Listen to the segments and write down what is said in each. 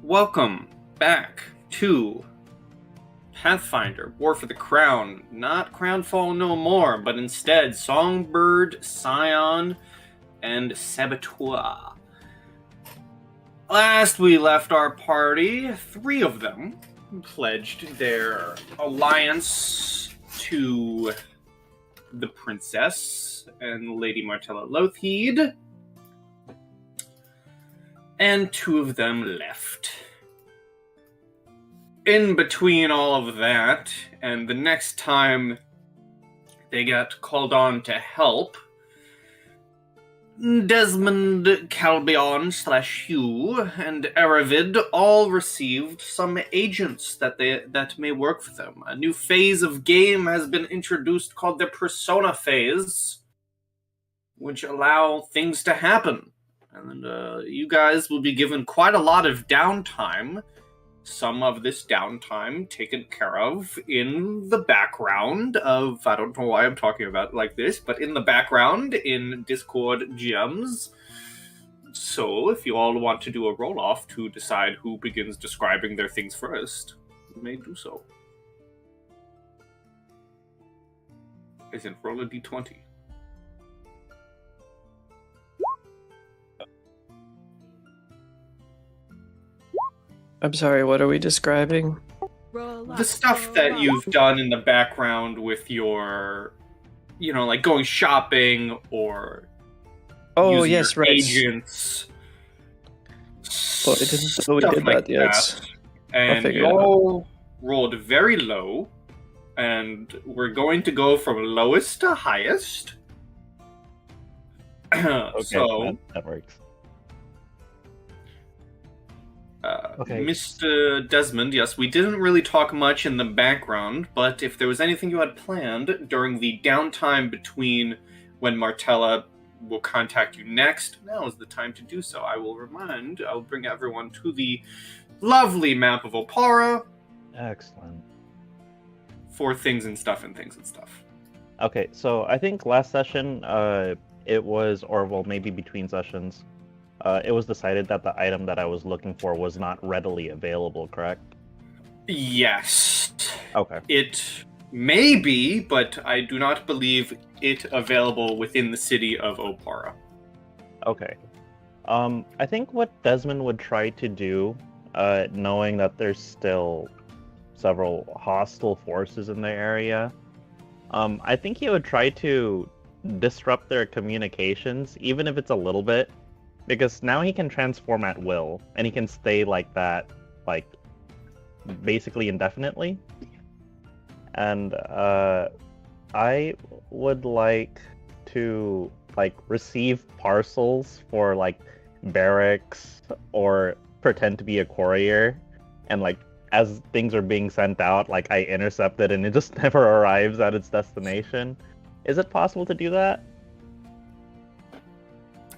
Welcome back to Pathfinder, War for the Crown. Not Crownfall no more, but instead Songbird, Scion, and Saboteur. Last we left our party, 3 of them pledged their alliance to the princess and Lady Martella Lothheed, and 2 of them left. In between all of that, and the next time they got called on to help, Desmond, Calbion / Hugh, and Aravid all received some agents that may work for them. A new phase of game has been introduced called the Persona phase, which allow things to happen. And you guys will be given quite a lot of downtime. Some of this downtime taken care of in the background of, I don't know why I'm talking about it like this, but in the background in Discord gems. So if you all want to do a roll-off to decide who begins describing their things first, you may do so. As in, roll a d20. I'm sorry, what are we describing? The stuff that you've done in the background with your, like going shopping or using your agents. Well, I didn't know we did that yet. And you all rolled very low, and we're going to go from lowest to highest. Okay, so that works. Okay. Mr. Desmond, yes, we didn't really talk much in the background, but if there was anything you had planned during the downtime between when Martella will contact you next, now is the time to do so. I'll bring everyone to the lovely map of Opara. Excellent. For things and stuff. Okay, so I think last session, it was, or well, maybe between sessions, it was decided that the item that I was looking for was not readily available, correct? Yes. Okay. It may be, but I do not believe it available within the city of Opara. Okay. I think what Desmond would try to do, knowing that there's still several hostile forces in the area, I think he would try to disrupt their communications, even if it's a little bit. Because now he can transform at will, and he can stay like that, basically indefinitely. And I would like to receive parcels for barracks, or pretend to be a courier, and as things are being sent out, I intercept it and it just never arrives at its destination. Is it possible to do that?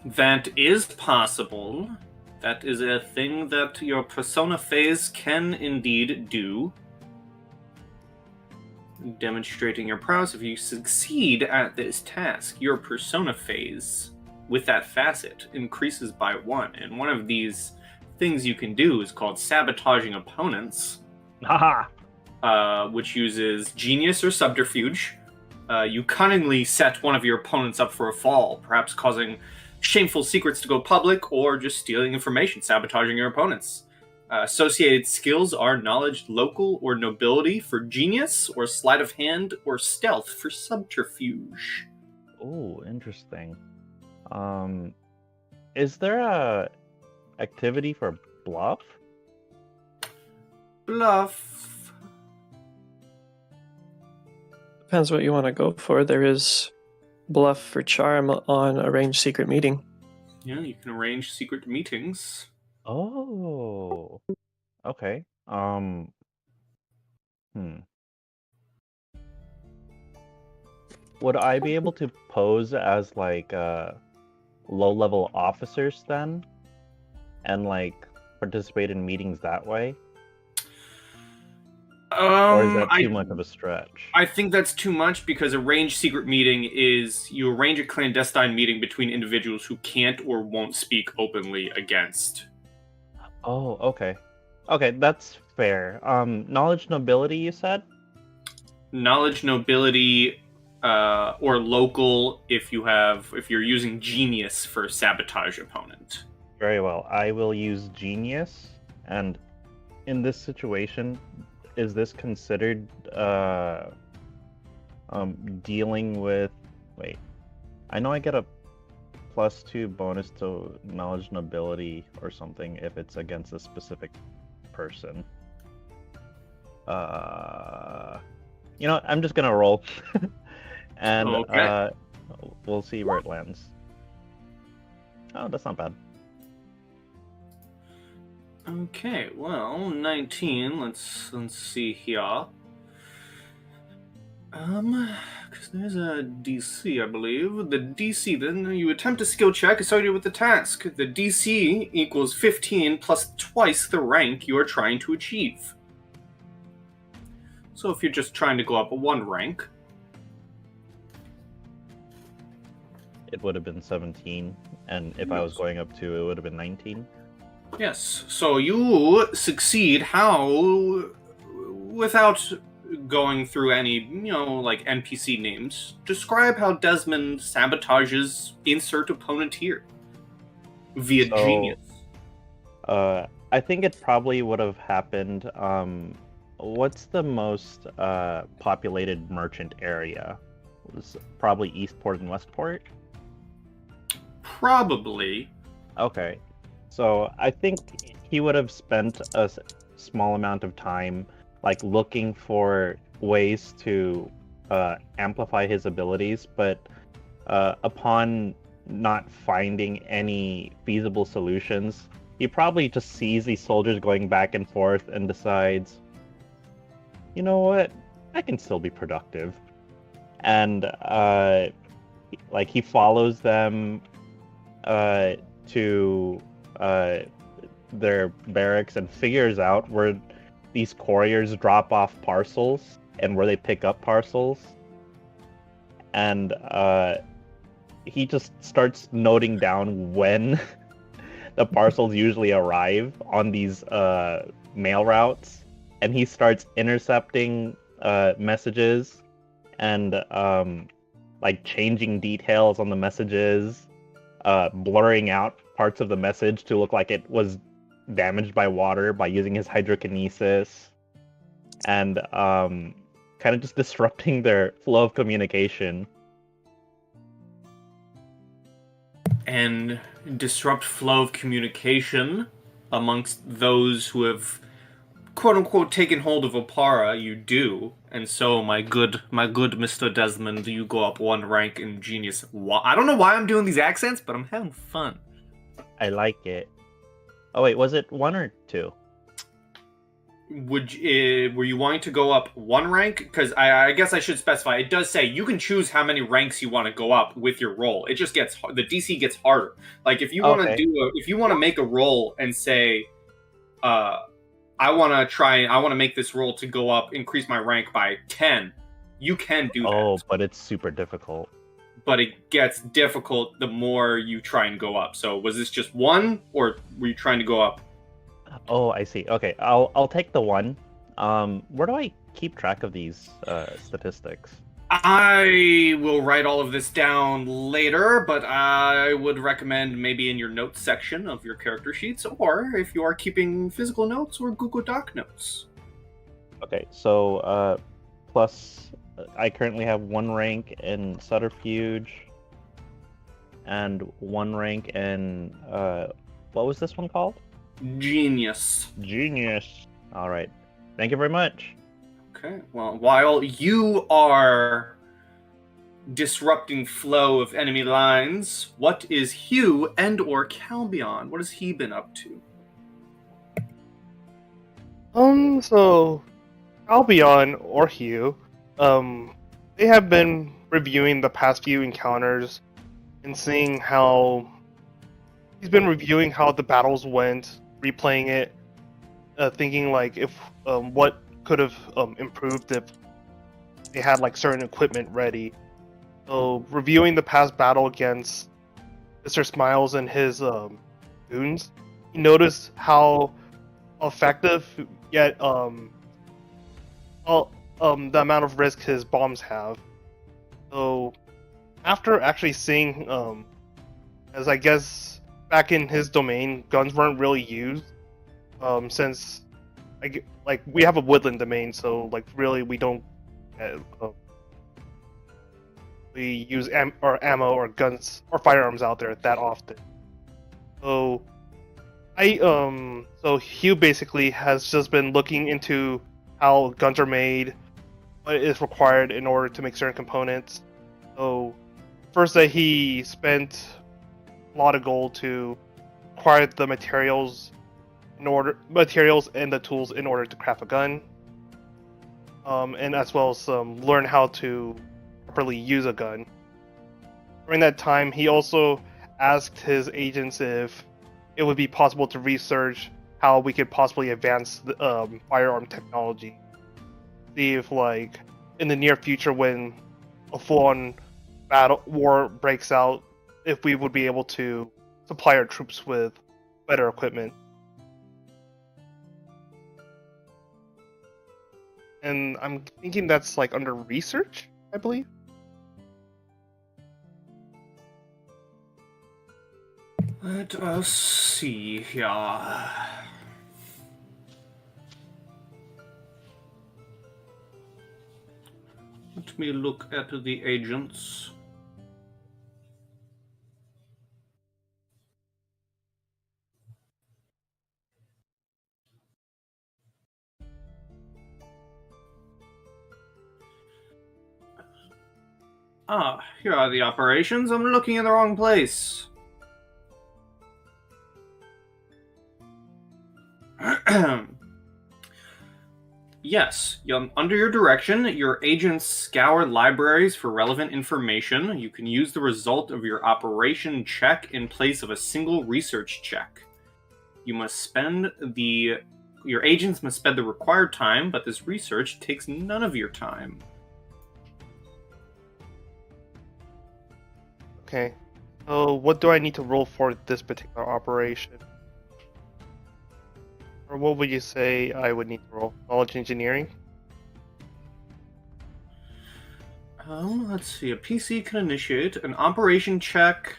That is possible. That is a thing that your persona phase can indeed do. Demonstrating your prowess, if you succeed at this task, your persona phase with that facet increases by 1. And one of these things you can do is called sabotaging opponents. Haha! Which uses genius or subterfuge. You cunningly set one of your opponents up for a fall, perhaps causing shameful secrets to go public, or just stealing information, sabotaging your opponents. Associated skills are knowledge, local, or nobility for genius, or sleight of hand, or stealth for subterfuge. Oh, interesting. Is there a activity for bluff? Bluff. Depends what you want to go for. There is bluff for charm on arranged secret meeting. Yeah, you can arrange secret meetings. Oh, okay. Would I be able to pose as low-level officers then, and participate in meetings that way? Or is that too much of a stretch? I think that's too much, because arranged secret meeting is you arrange a clandestine meeting between individuals who can't or won't speak openly against. Oh, okay. Okay, that's fair. Knowledge nobility, you said? Knowledge, nobility, or local if you're using genius for sabotage opponent. Very well. I will use genius. And in this situation, is this considered dealing with? Wait, I know I get a +2 bonus to knowledge nobility or something if it's against a specific person. You know what? I'm just gonna roll, and Okay. we'll see where it lands. Oh, that's not bad. Okay, well, 19. Let's see here. Because there's a DC, I believe. The DC, then you attempt a skill check associated with the task. The DC equals 15 plus twice the rank you are trying to achieve. So if you're just trying to go up one rank, It would have been 17, and if I was going up 2, it would have been 19. yes. So you succeed. How? Without going through any, like NPC names, describe how Desmond sabotages insert opponent here via So, genius. I think it probably would have happened. What's the most populated merchant area? It was probably Eastport and Westport. Probably. Okay, so I think he would have spent a small amount of time, like looking for ways to amplify his abilities, but upon not finding any feasible solutions, he probably just sees these soldiers going back and forth and decides, you know what, I can still be productive, and like he follows them to their barracks and figures out where these couriers drop off parcels and where they pick up parcels. And he just starts noting down when the parcels usually arrive on these mail routes. And he starts intercepting messages and like changing details on the messages, blurring out parts of the message to look like it was damaged by water by using his hydrokinesis, and kind of just disrupting their flow of communication. And disrupt flow of communication amongst those who have quote unquote taken hold of Opara. You do, and so my good Mr. Desmond, you go up one rank in genius. I don't know why I'm doing these accents, but I'm having fun. I like it. Oh wait, was it 1 or 2? Were you wanting to go up one rank? Because I guess I should specify. It does say you can choose how many ranks you want to go up with your roll. It just gets the DC gets harder. Like if you want to if you want to make a roll and say, I want to make this roll to go up, increase my rank by 10. You can do that. Oh, but it's super difficult. But it gets difficult the more you try and go up. So was this just 1, or were you trying to go up? Oh, I see. Okay, I'll take the 1. Where do I keep track of these statistics? I will write all of this down later, but I would recommend maybe in your notes section of your character sheets, or if you are keeping physical notes or Google Doc notes. Okay, so plus I currently have 1 rank in Subterfuge and 1 rank in what was this one called? Genius. Genius. All right. Thank you very much. Okay. Well, while you are disrupting flow of enemy lines, what is Hugh and or Calbion? What has he been up to? So Albion or Hugh, they have been reviewing the past few encounters and seeing how he's been reviewing how the battles went, replaying it, thinking like if what could have improved if they had like certain equipment ready. So reviewing the past battle against Mr. Smiles and his goons, he noticed how effective, yet the amount of risk his bombs have. So after actually seeing, as I guess back in his domain, guns weren't really used, since like we have a woodland domain, so like really we don't we use ammo or guns or firearms out there that often. So so Hugh basically has just been looking into how guns are made, what is required in order to make certain components. So first that he spent a lot of gold to acquire the materials and the tools in order to craft a gun, and as well as learn how to properly use a gun. During that time, he also asked his agents if it would be possible to research how we could possibly advance the firearm technology. See if, like, in the near future, when a full-on battle war breaks out, if we would be able to supply our troops with better equipment. And I'm thinking that's like under research, I believe. Let us see here. Let me look at the agents. Ah, here are the operations. I'm looking in the wrong place. Yes, under your direction, your agents scour libraries for relevant information. You can use the result of your operation check in place of a single research check. Your agents must spend the required time, but this research takes none of your time. Okay. So what do I need to roll for this particular operation? Or what would you say I would need to roll? Knowledge engineering? Let's see. A PC can initiate an operation check.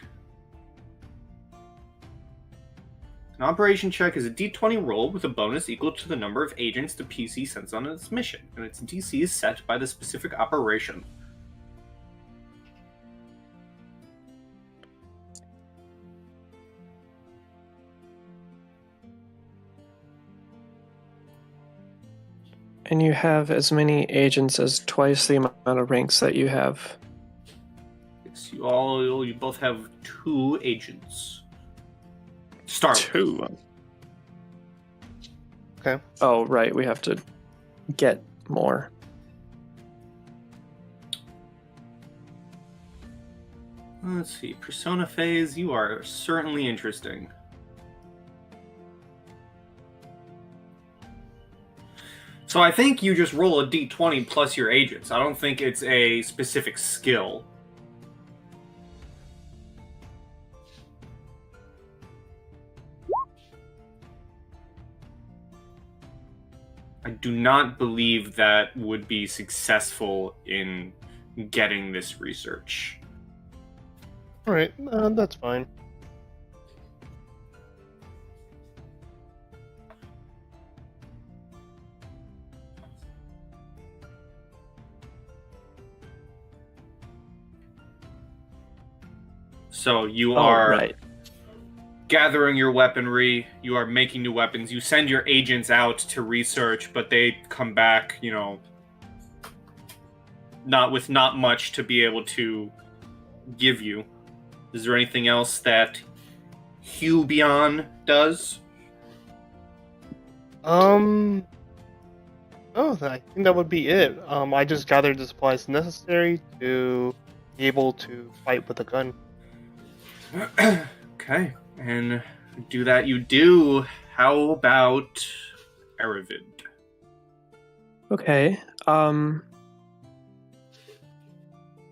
An operation check is a d20 roll with a bonus equal to the number of agents the PC sends on its mission, and its DC is set by the specific operation. And you have as many agents as twice the amount of ranks that you have. Yes, you both have 2 agents. Start. 2. Okay. Oh, right. We have to get more. Let's see. Persona phase, you are certainly interesting. So I think you just roll a d20 plus your agents. I don't think it's a specific skill. I do not believe that would be successful in getting this research. Alright, that's fine. So you are right. gathering your weaponry, you are making new weapons, you send your agents out to research, but they come back, not much to be able to give you. Is there anything else that Hubion does? No, I think that would be it. I just gathered the supplies necessary to be able to fight with a gun. Okay, and do that you do. How about Aravid? Okay.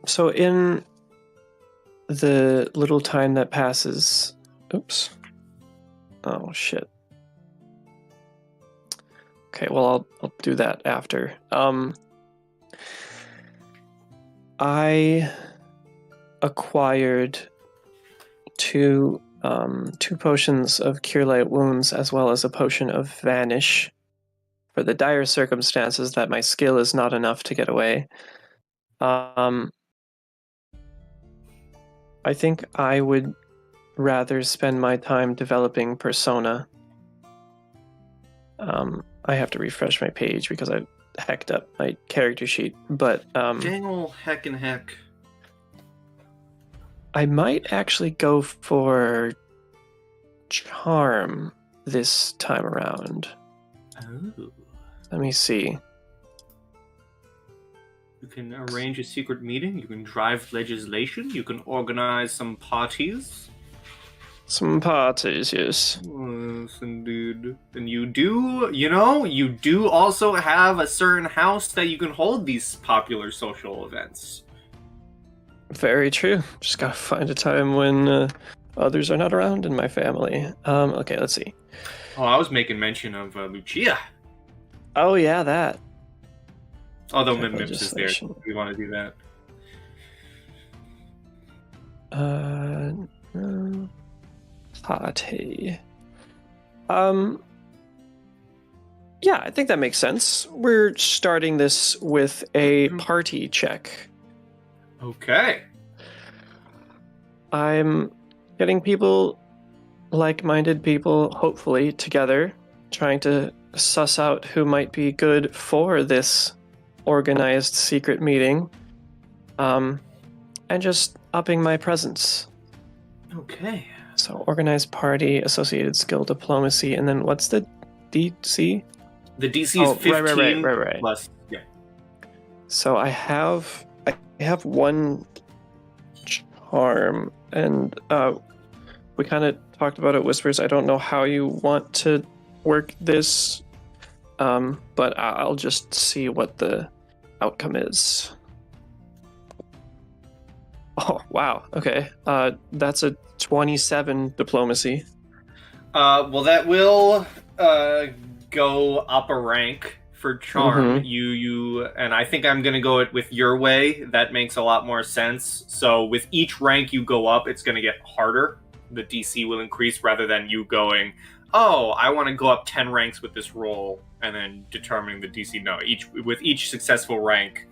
So in the little time that passes... Oops. Oh, shit. Okay, well, I'll do that after. I acquired two potions of Cure Light Wounds as well as a potion of Vanish for the dire circumstances that my skill is not enough to get away. I think I would rather spend my time developing Persona. I have to refresh my page because I hacked up my character sheet, but Dang ol' heck and heck. I might actually go for Charm this time around. Oh. Let me see. You can arrange a secret meeting, you can drive legislation, you can organize some parties. Some parties, yes. Yes, indeed. And you do also have a certain house that you can hold these popular social events. Very true. Just gotta find a time when others are not around in my family. Okay, let's see. Oh, I was making mention of Lucia. Oh yeah, that. Although Check Mims is there, legislation. if we want to do that. No. Party. Yeah, I think that makes sense. We're starting this with a party check. Okay. I'm getting people, like-minded people, hopefully, together, trying to suss out who might be good for this organized secret meeting, and just upping my presence. Okay. So, organized party, associated skill, diplomacy, and then what's the DC? The DC is 15 right. plus. Yeah. So I have one charm, and we kind of talked about it, Whispers. I don't know how you want to work this, but I'll just see what the outcome is. Oh wow, okay. That's a 27 diplomacy. Well, that will go up a rank for charm. Mhm. You and I think I'm gonna go it with your way. That makes a lot more sense. So with each rank you go up, it's gonna get harder. The DC will increase rather than you going, oh, I want to go up 10 ranks with this roll and then determining the DC. No, with each successful rank,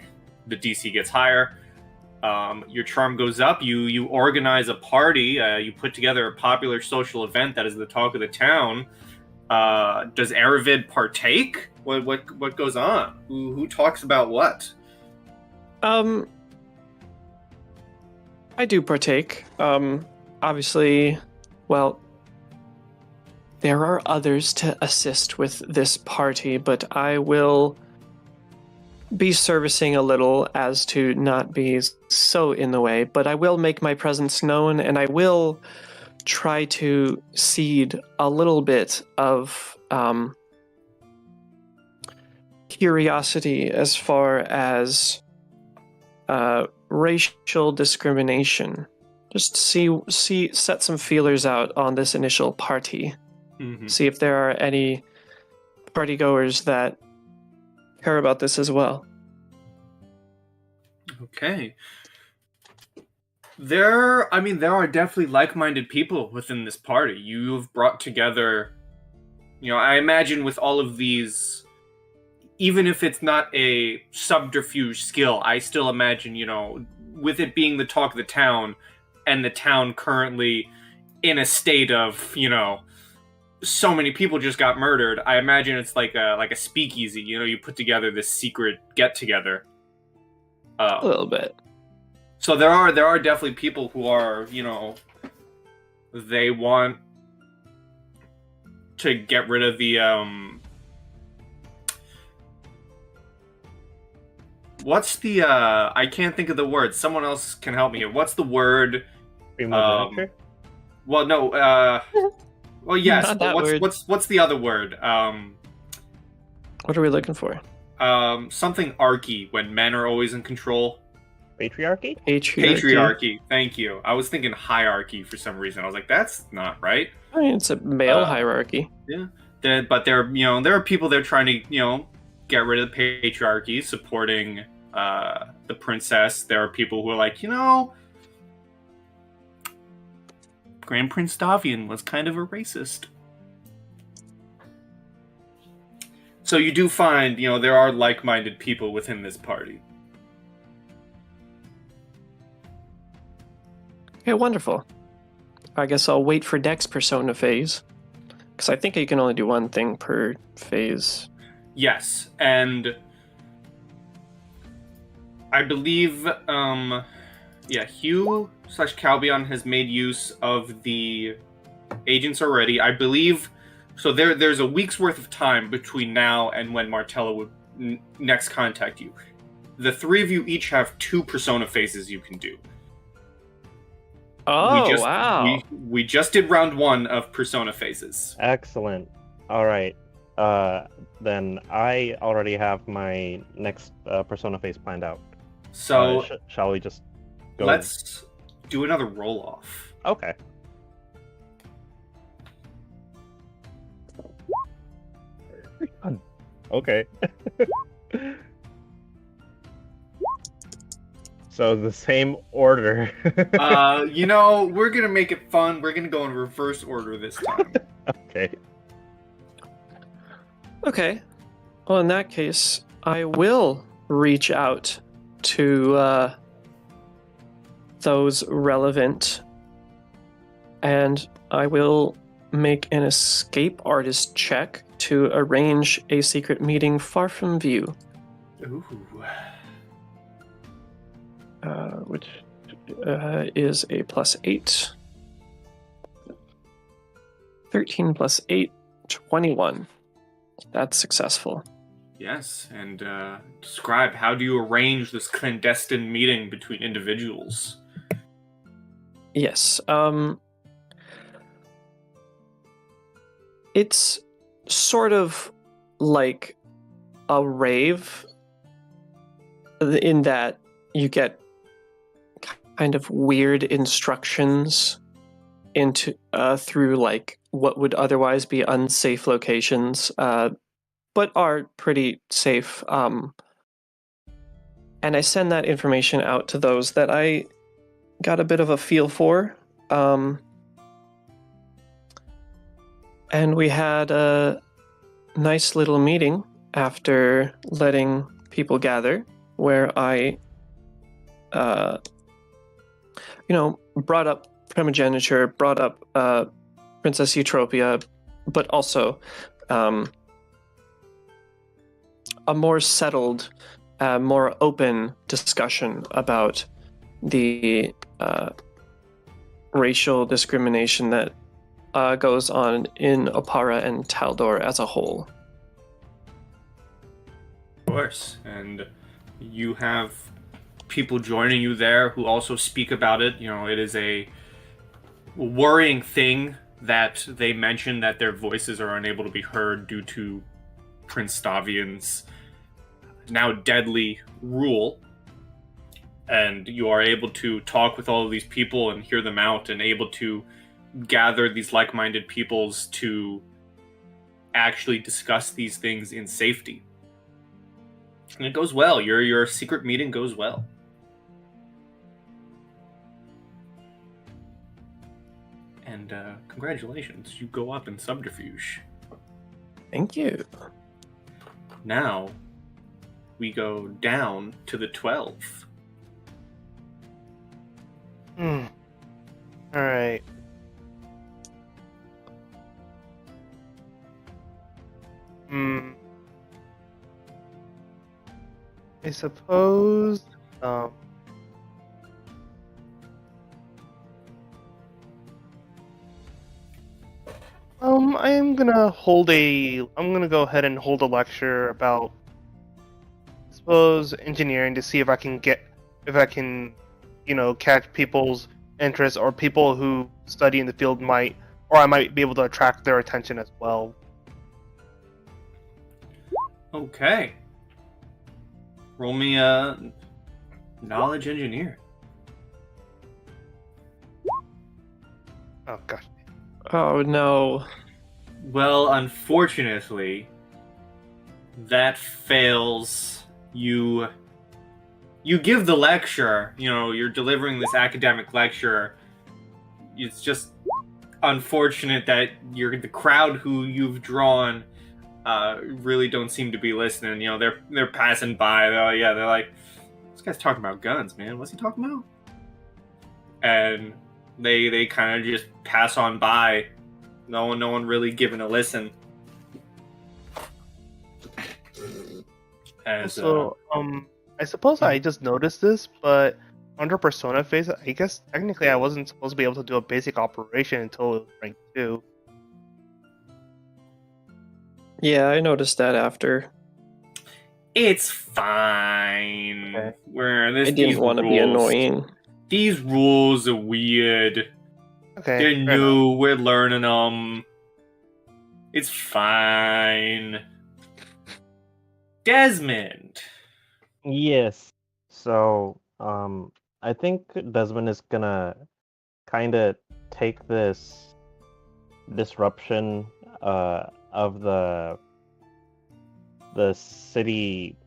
the DC gets higher. Your charm goes up. You organize a party. You put together a popular social event that is the talk of the town. Does Aravid partake? What goes on? Who talks about what? I do partake. Obviously, well, there are others to assist with this party, but I will be servicing a little as to not be so in the way, but I will make my presence known, and I will try to seed a little bit of curiosity as far as racial discrimination. Just set some feelers out on this initial party. Mm-hmm. See if there are any partygoers that care about this as well. Okay. There are definitely like-minded people within this party. You've brought together, I imagine with all of these, even if it's not a subterfuge skill, I still imagine, with it being the talk of the town, and the town currently in a state of, so many people just got murdered. I imagine it's like a speakeasy. You put together this secret get-together. A little bit. So there are definitely people who are, they want to get rid of the what's the I can't think of the word. Someone else can help me here. What's the word? Primogeniture? Well, no. Well, yes. Not But that what's the other word? What are we looking for? Something archy when men are always in control. Patriarchy? Patriarchy. Thank you. I was thinking hierarchy for some reason. I was like, that's not right. I mean, it's a male hierarchy. Yeah. But there are people there trying to get rid of the patriarchy, supporting the princess. There are people who are like, Grand Prince Davian was kind of a racist. So you do find, there are like-minded people within this party. Okay, wonderful. I guess I'll wait for Dex persona phase. Because I think you can only do one thing per phase. Yes, and I believe, Hugh/Calbion has made use of the agents already. I believe, so there's a week's worth of time between now and when Martella would next contact you. The three of you each have 2 persona phases you can do. Oh, wow. We just did round 1 of persona phases. Excellent. All right. Then I already have my next persona phase planned out. So shall we just go? Let's do another roll-off. Okay. Okay. So the same order. We're gonna make it fun. We're gonna go in reverse order this time. Okay. Okay. Well, in that case, I will reach out to those relevant, and I will make an escape artist check to arrange a secret meeting far from view. Ooh. Which is a +8. 13 plus 8, 21. That's successful. Yes, and describe, how do you arrange this clandestine meeting between individuals? Yes. It's sort of like a rave in that you get kind of weird instructions into through like what would otherwise be unsafe locations, but are pretty safe. And I send that information out to those that I got a bit of a feel for. And we had a nice little meeting after letting people gather, where I, brought up primogeniture, brought up Princess Eutropia, but also a more settled, more open discussion about the racial discrimination that goes on in Opara and Taldor as a whole. Of course, and you have people joining you there who also speak about it. It is a worrying thing that they mention that their voices are unable to be heard due to Prince Davian's now deadly rule. And you are able to talk with all of these people and hear them out, and able to gather these like-minded peoples to actually discuss these things in safety. And it goes well. Your secret meeting goes well. And congratulations, you go up in subterfuge. Thank you. Now, we go down to the 12. Alright. I suppose, I'm gonna go ahead and hold a lecture about, I suppose, engineering, to see if I can catch people's interest, or people who study in the field I might be able to attract their attention as well. Okay. Roll me a knowledge engineer. Oh gosh. Oh no. Well, unfortunately, that fails. You give the lecture, you're delivering this academic lecture. It's just unfortunate that the crowd who you've drawn really don't seem to be listening. They're passing by. They're like, this guy's talking about guns, man. What's he talking about? And they kind of just pass on by. No one really giving a listen. So, I suppose I just noticed this, but under Persona phase, I guess technically I wasn't supposed to be able to do a basic operation until it was rank 2. Yeah, I noticed that after. It's fine. Okay. I didn't want to be annoying. These rules are weird. Okay. They're new. We're learning them. It's fine. Desmond. Yes. So, I think Desmond is gonna kind of take this disruption of the city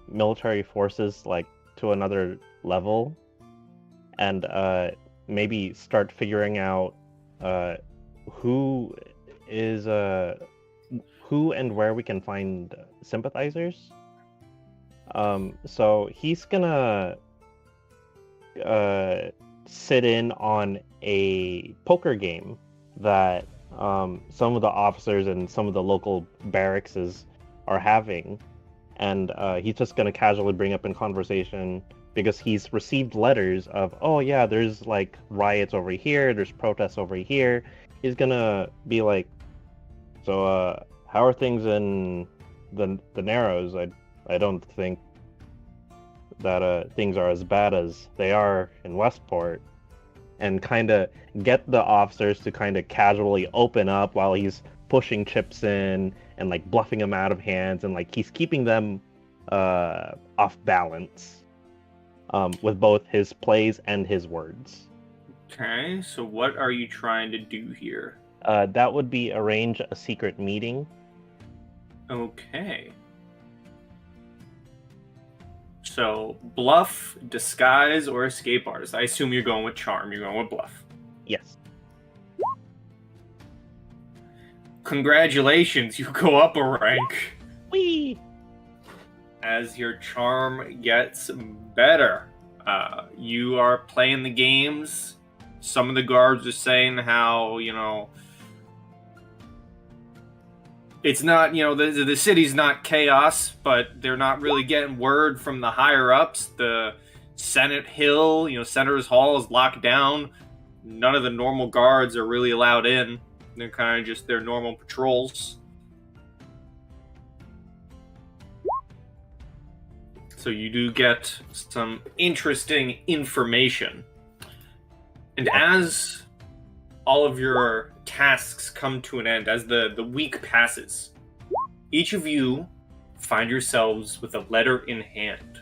military forces like to another level, and maybe start figuring out who and where we can find sympathizers. So he's gonna sit in on a poker game that some of the officers and some of the local barracks are having, and he's just gonna casually bring up in conversation because he's received letters of, oh yeah, there's like riots over here, there's protests over here. He's gonna be like, so how are things in the Narrows? I don't think that things are as bad as they are in Westport, and kind of get the officers to kind of casually open up while he's pushing chips in and like bluffing them out of hands, and like he's keeping them off balance with both his plays and his words. Okay, so what are you trying to do here? That would be arrange a secret meeting. Okay. So, bluff, disguise, or escape artist. I assume you're going with charm. You're going with bluff. Yes. Congratulations, you go up a rank. Whee! As your charm gets better. You are playing the games. Some of the guards are saying how, it's not, the city's not chaos, but they're not really getting word from the higher ups. The Senate Hill, Senator's Hall is locked down. None of the normal guards are really allowed in. They're kind of just their normal patrols. So you do get some interesting information. And as all of your tasks come to an end, as the week passes, each of you find yourselves with a letter in hand.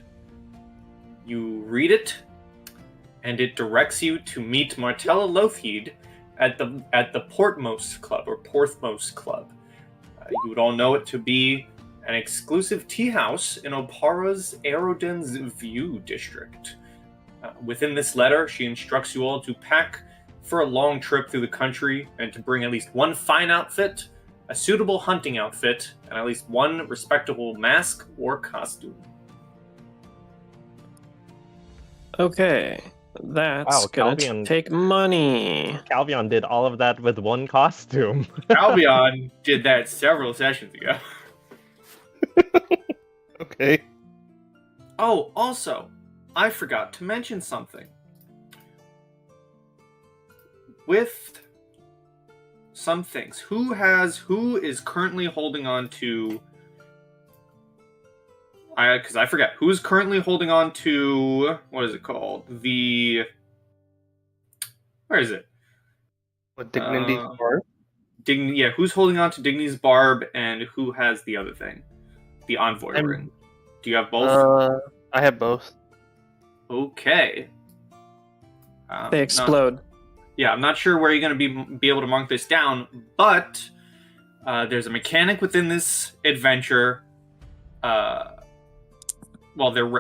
You read it, and it directs you to meet Martella Lothheed at the Portmost Club, or Porthmost Club. You would all know it to be an exclusive tea house in Opara's Aerodens View district. Within this letter, she instructs you all to pack for a long trip through the country and to bring at least one fine outfit, a suitable hunting outfit, and at least one respectable mask or costume. Okay, that's gonna take money. Calvion did all of that with one costume. Albion did that several sessions ago. Okay. Oh, also, I forgot to mention something. With some things, who is currently holding on to? Because I forget who's currently holding on to. What is it called? Where is it? What, Dignity's Barb? Yeah, who's holding on to Dignity's Barb, and who has the other thing? The Envoy ring. Do you have both? I have both. Okay. They explode. I'm not sure where you're going to be able to mark this down, but There's a mechanic within this adventure. They're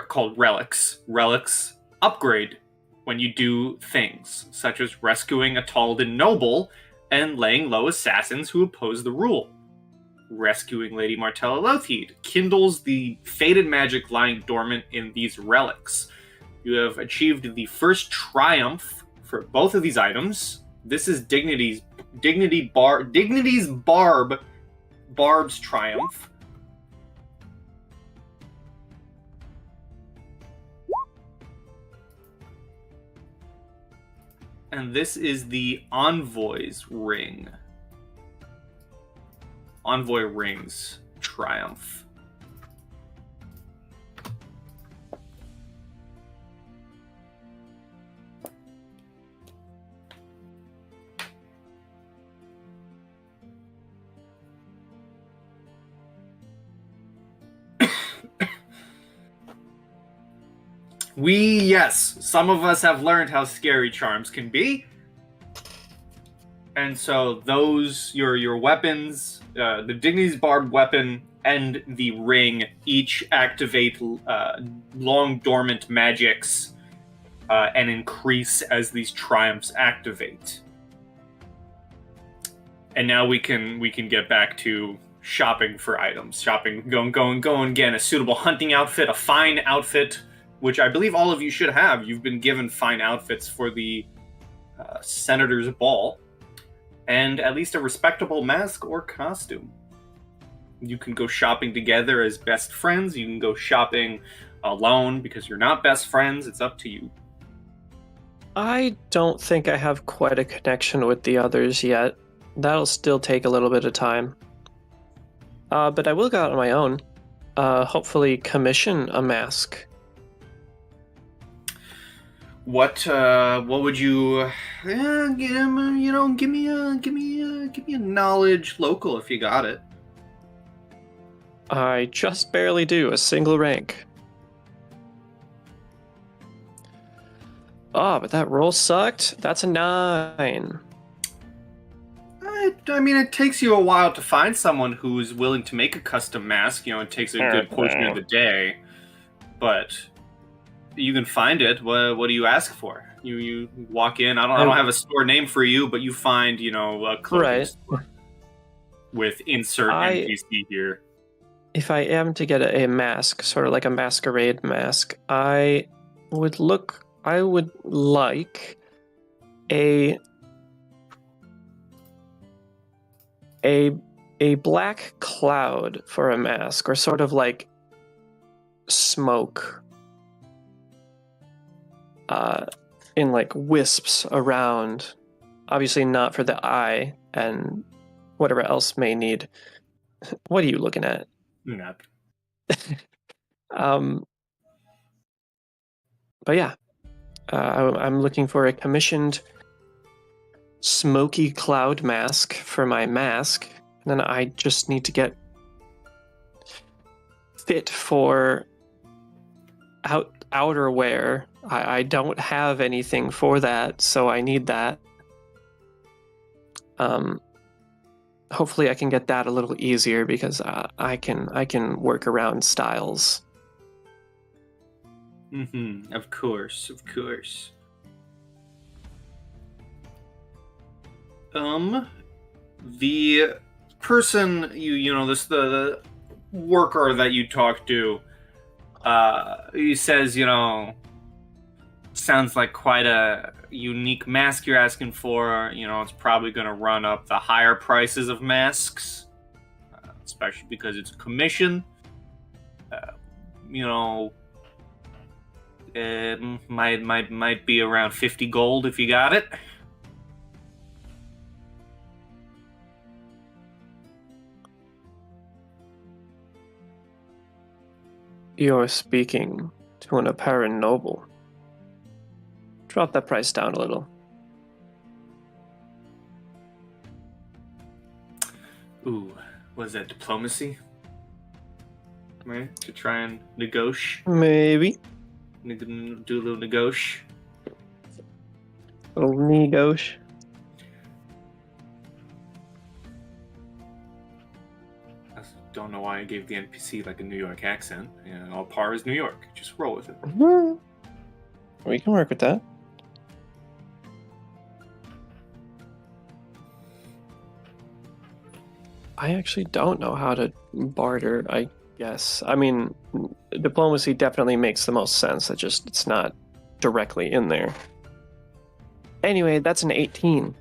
called relics. Relics upgrade when you do things, such as rescuing a Taldan noble and laying low assassins who oppose the rule. Rescuing Lady Martella Lothheed kindles the faded magic lying dormant in these relics. You have achieved the first triumph for both of these items. This is Barb's triumph. And this is the Envoy's ring. Envoy rings triumph. Some of us have learned how scary charms can be. And so those, your weapons, the Dignity's Barbed weapon and the ring each activate long dormant magics and increase as these triumphs activate. And now we can get back to shopping for items. Going again, a suitable hunting outfit, a fine outfit, which I believe all of you should have. You've been given fine outfits for the Senator's Ball. And at least a respectable mask or costume. You can go shopping together as best friends. You can go shopping alone because you're not best friends. It's up to you. I don't think I have quite a connection with the others yet. That'll still take a little bit of time. But I will go out on my own. Hopefully commission a mask. What would you? Give me a knowledge local if you got it. I just barely do, a single rank. Oh, but that roll sucked. That's a 9. I mean, it takes you a while to find someone who's willing to make a custom mask. It takes a good portion of the day, but you can find it. What do you ask for? You walk in. I don't have a store name for you, but you find a clothing store with insert NPC here. If I am to get a mask, sort of like a masquerade mask, I would like a black cloud for a mask, or sort of like smoke in like wisps around. Obviously not for the eye and whatever else may need. What are you looking at? Nope. But yeah, I'm looking for a commissioned smoky cloud mask for my mask, and then I just need to get fit for outerwear. I don't have anything for that, so I need that. Hopefully I can get that a little easier because I can work around styles. Of course. The person the worker that you talk to, he says, sounds like quite a unique mask you're asking for. It's probably going to run up the higher prices of masks, especially because it's a commission. It might be around 50 gold if you got it. You're speaking to an apparent noble. Drop that price down a little. Ooh, was that diplomacy? Right? To try and negotiate? Maybe. Do a little negotiate? Little negotiate. don't know why I gave the NPC like a New York accent. All par is New York. Just roll with it. We can work with that. I actually don't know how to barter, I guess. I mean, diplomacy definitely makes the most sense. It's not directly in there. Anyway, that's an 18.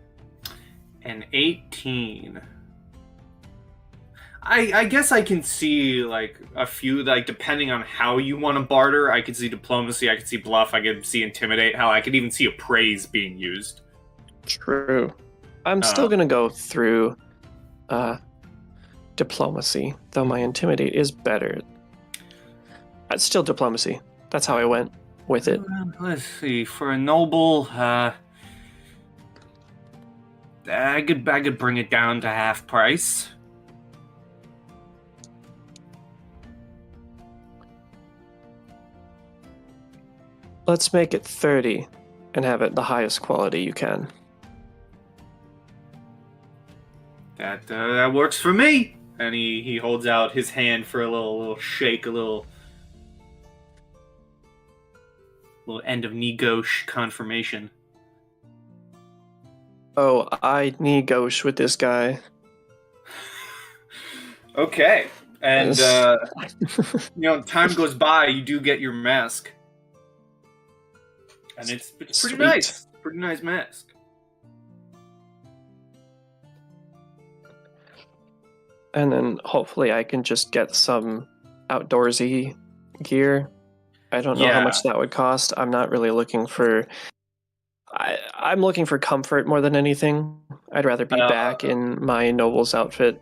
An 18. I guess I can see like a few, like depending on how you want to barter. I could see diplomacy, I could see bluff, I could see intimidate. Hell, I could even see appraise being used. True. I'm still gonna go through diplomacy, though my intimidate is better. It's still diplomacy. That's how I went with it. Let's see. For a noble, I could bring it down to half price. Let's make it 30 and have it the highest quality you can. That works for me. And he holds out his hand for a little shake, a little end of negotiation confirmation. Oh, I negotiate with this guy. Okay. And time goes by, you do get your mask. And it's pretty Sweet. nice. Pretty nice mask. And then hopefully I can just get some outdoorsy gear. I don't know how much that would cost. I'm not really looking for... I'm looking for comfort more than anything. I'd rather be back in my noble's outfit.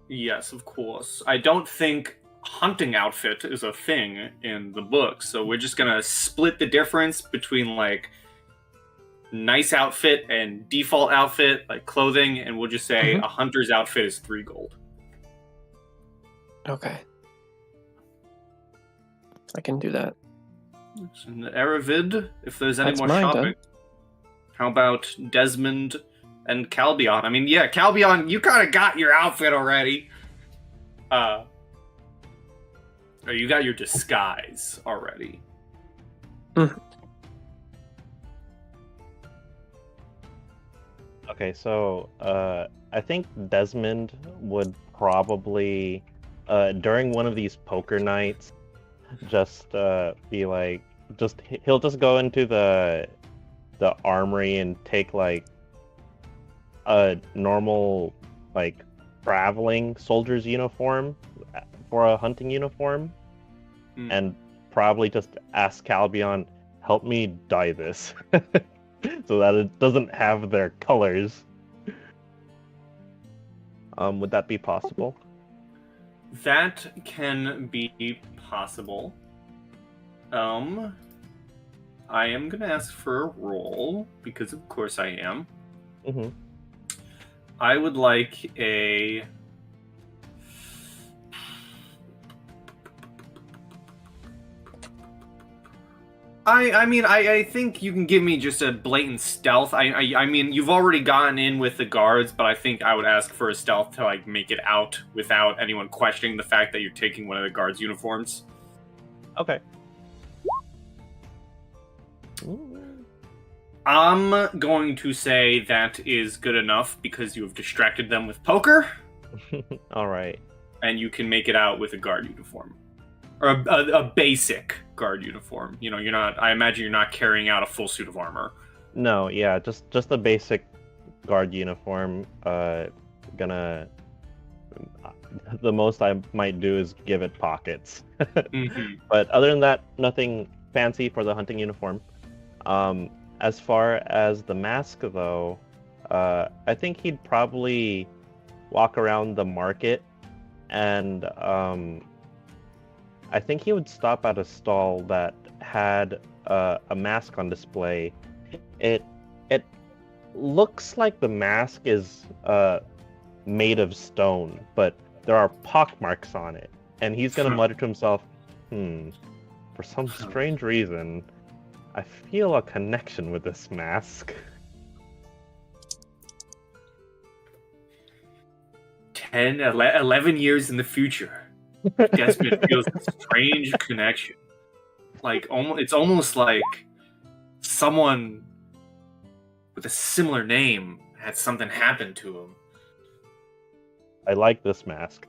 Yes, of course. I don't think hunting outfit is a thing in the book, so we're just gonna split the difference between like nice outfit and default outfit, like clothing, and we'll just say a hunter's outfit is 3 gold. Okay. I can do that. And Aravid, if there's any That's more mine shopping. done. How about Desmond and Calbion? I mean, yeah, Calbion, you kind of got your outfit already. Or you got your disguise already. Okay, so I think Desmond would probably during one of these poker nights just be like, he'll just go into the armory and take like a normal like traveling soldier's uniform for a hunting uniform, and probably just ask Calbion, help me dye this so that it doesn't have their colors. Would that be possible? That can be possible. I am gonna ask for a roll, because of course I am. Mm-hmm. I would like a... I think you can give me just a blatant stealth. I mean, you've already gotten in with the guards, but I think I would ask for a stealth to like make it out without anyone questioning the fact that you're taking one of the guards' uniforms. Okay. I'm going to say that is good enough because you have distracted them with poker. All right. And you can make it out with a guard uniform. Or a basic guard uniform. You know, you're not... I imagine you're not carrying out a full suit of armor. No, yeah, just a basic guard uniform. Gonna... The most I might do is give it pockets. But other than that, nothing fancy for the hunting uniform. As far as the mask, though, I think he'd probably walk around the market, and I think he would stop at a stall that had a mask on display. It looks like the mask is made of stone, but there are pockmarks on it, and he's gonna mutter to himself, for some strange reason, I feel a connection with this mask. 11 years in the future. Desmond feels a strange connection. Like, it's almost like someone with a similar name had something happen to him. I like this mask,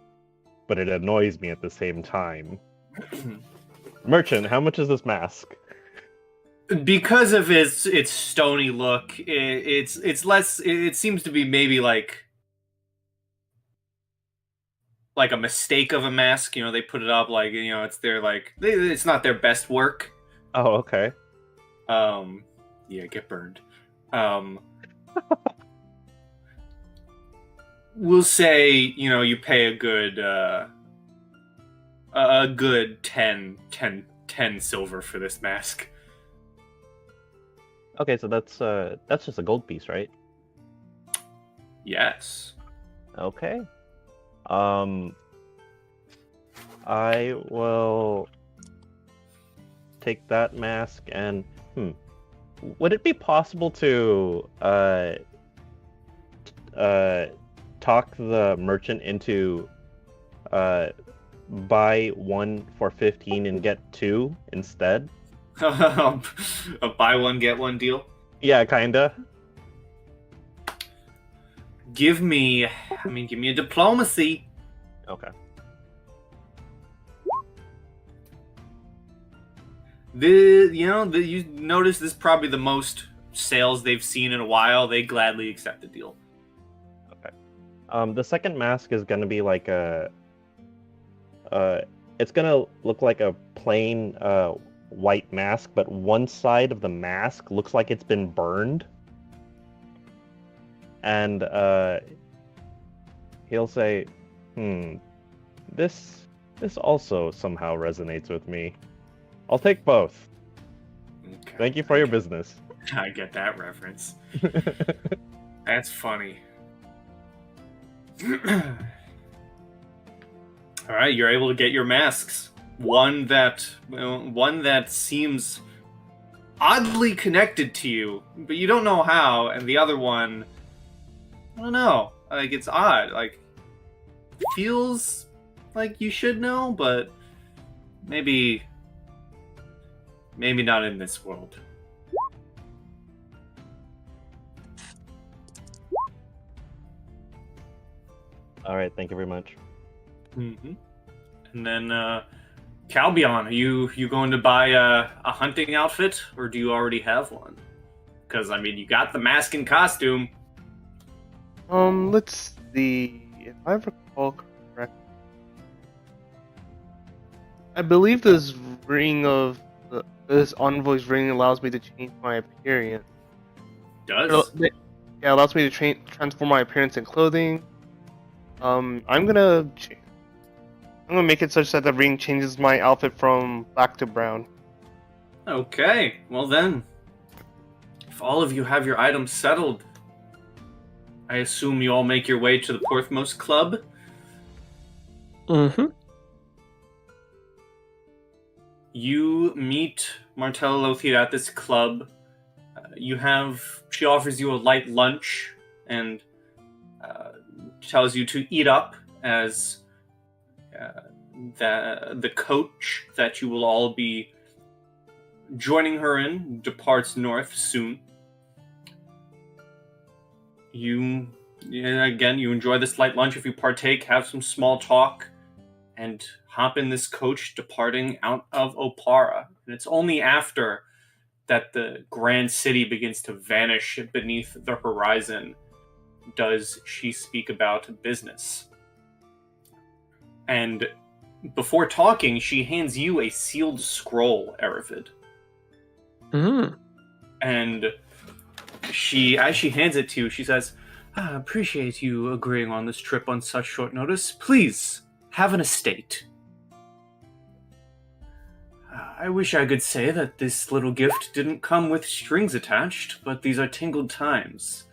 but it annoys me at the same time. Merchant, how much is this mask? Because of its stony look, it's less. It seems to be maybe like a mistake of a mask. You know, they put it up like, you know, it's not their best work. Oh, okay. Yeah, get burned. We'll say, you know, you pay a good 10 silver for this mask. Okay, so that's just a gold piece, right? Yes. Okay. I will take that mask and would it be possible to talk the merchant into buy one for 15 and get two instead? A buy one get one deal. Yeah, kinda. Give me a diplomacy. Okay. You notice this is probably the most sales they've seen in a while. They gladly accept the deal. Okay. The second mask is gonna be like it's gonna look like a plain white mask, but one side of the mask looks like it's been burned. And he'll say, this also somehow resonates with me. I'll take both. Okay. Thank you for your business. I get that reference. That's funny. All right, you're able to get your masks. One that seems oddly connected to you, but you don't know how, and the other one, I don't know. Like, it's odd. Like, feels like you should know, but maybe not in this world. All right, thank you very much. Mm-hmm. And then, Calbion, are you going to buy a hunting outfit, or do you already have one? Because, I mean, you got the mask and costume. Let's see. If I recall correctly, I believe this envoy's ring allows me to change my appearance. Does? Yeah, allows me to transform my appearance and clothing. I'm gonna make it such that the ring changes my outfit from black to brown. Okay, well then, if all of you have your items settled, I assume you all make your way to the Porthmost Club. Mm-hmm. You meet Martella Lothir at this club. She offers you a light lunch and tells you to eat up as the coach that you will all be joining her in departs north soon. You enjoy this light lunch. If you partake, have some small talk, and hop in this coach departing out of Opara. And it's only after that the grand city begins to vanish beneath the horizon does she speak about business. And before talking, she hands you a sealed scroll, Aravid. Mm. And as she hands it to you, she says, I appreciate you agreeing on this trip on such short notice. Please, have an estate. I wish I could say that this little gift didn't come with strings attached, but these are tingled times.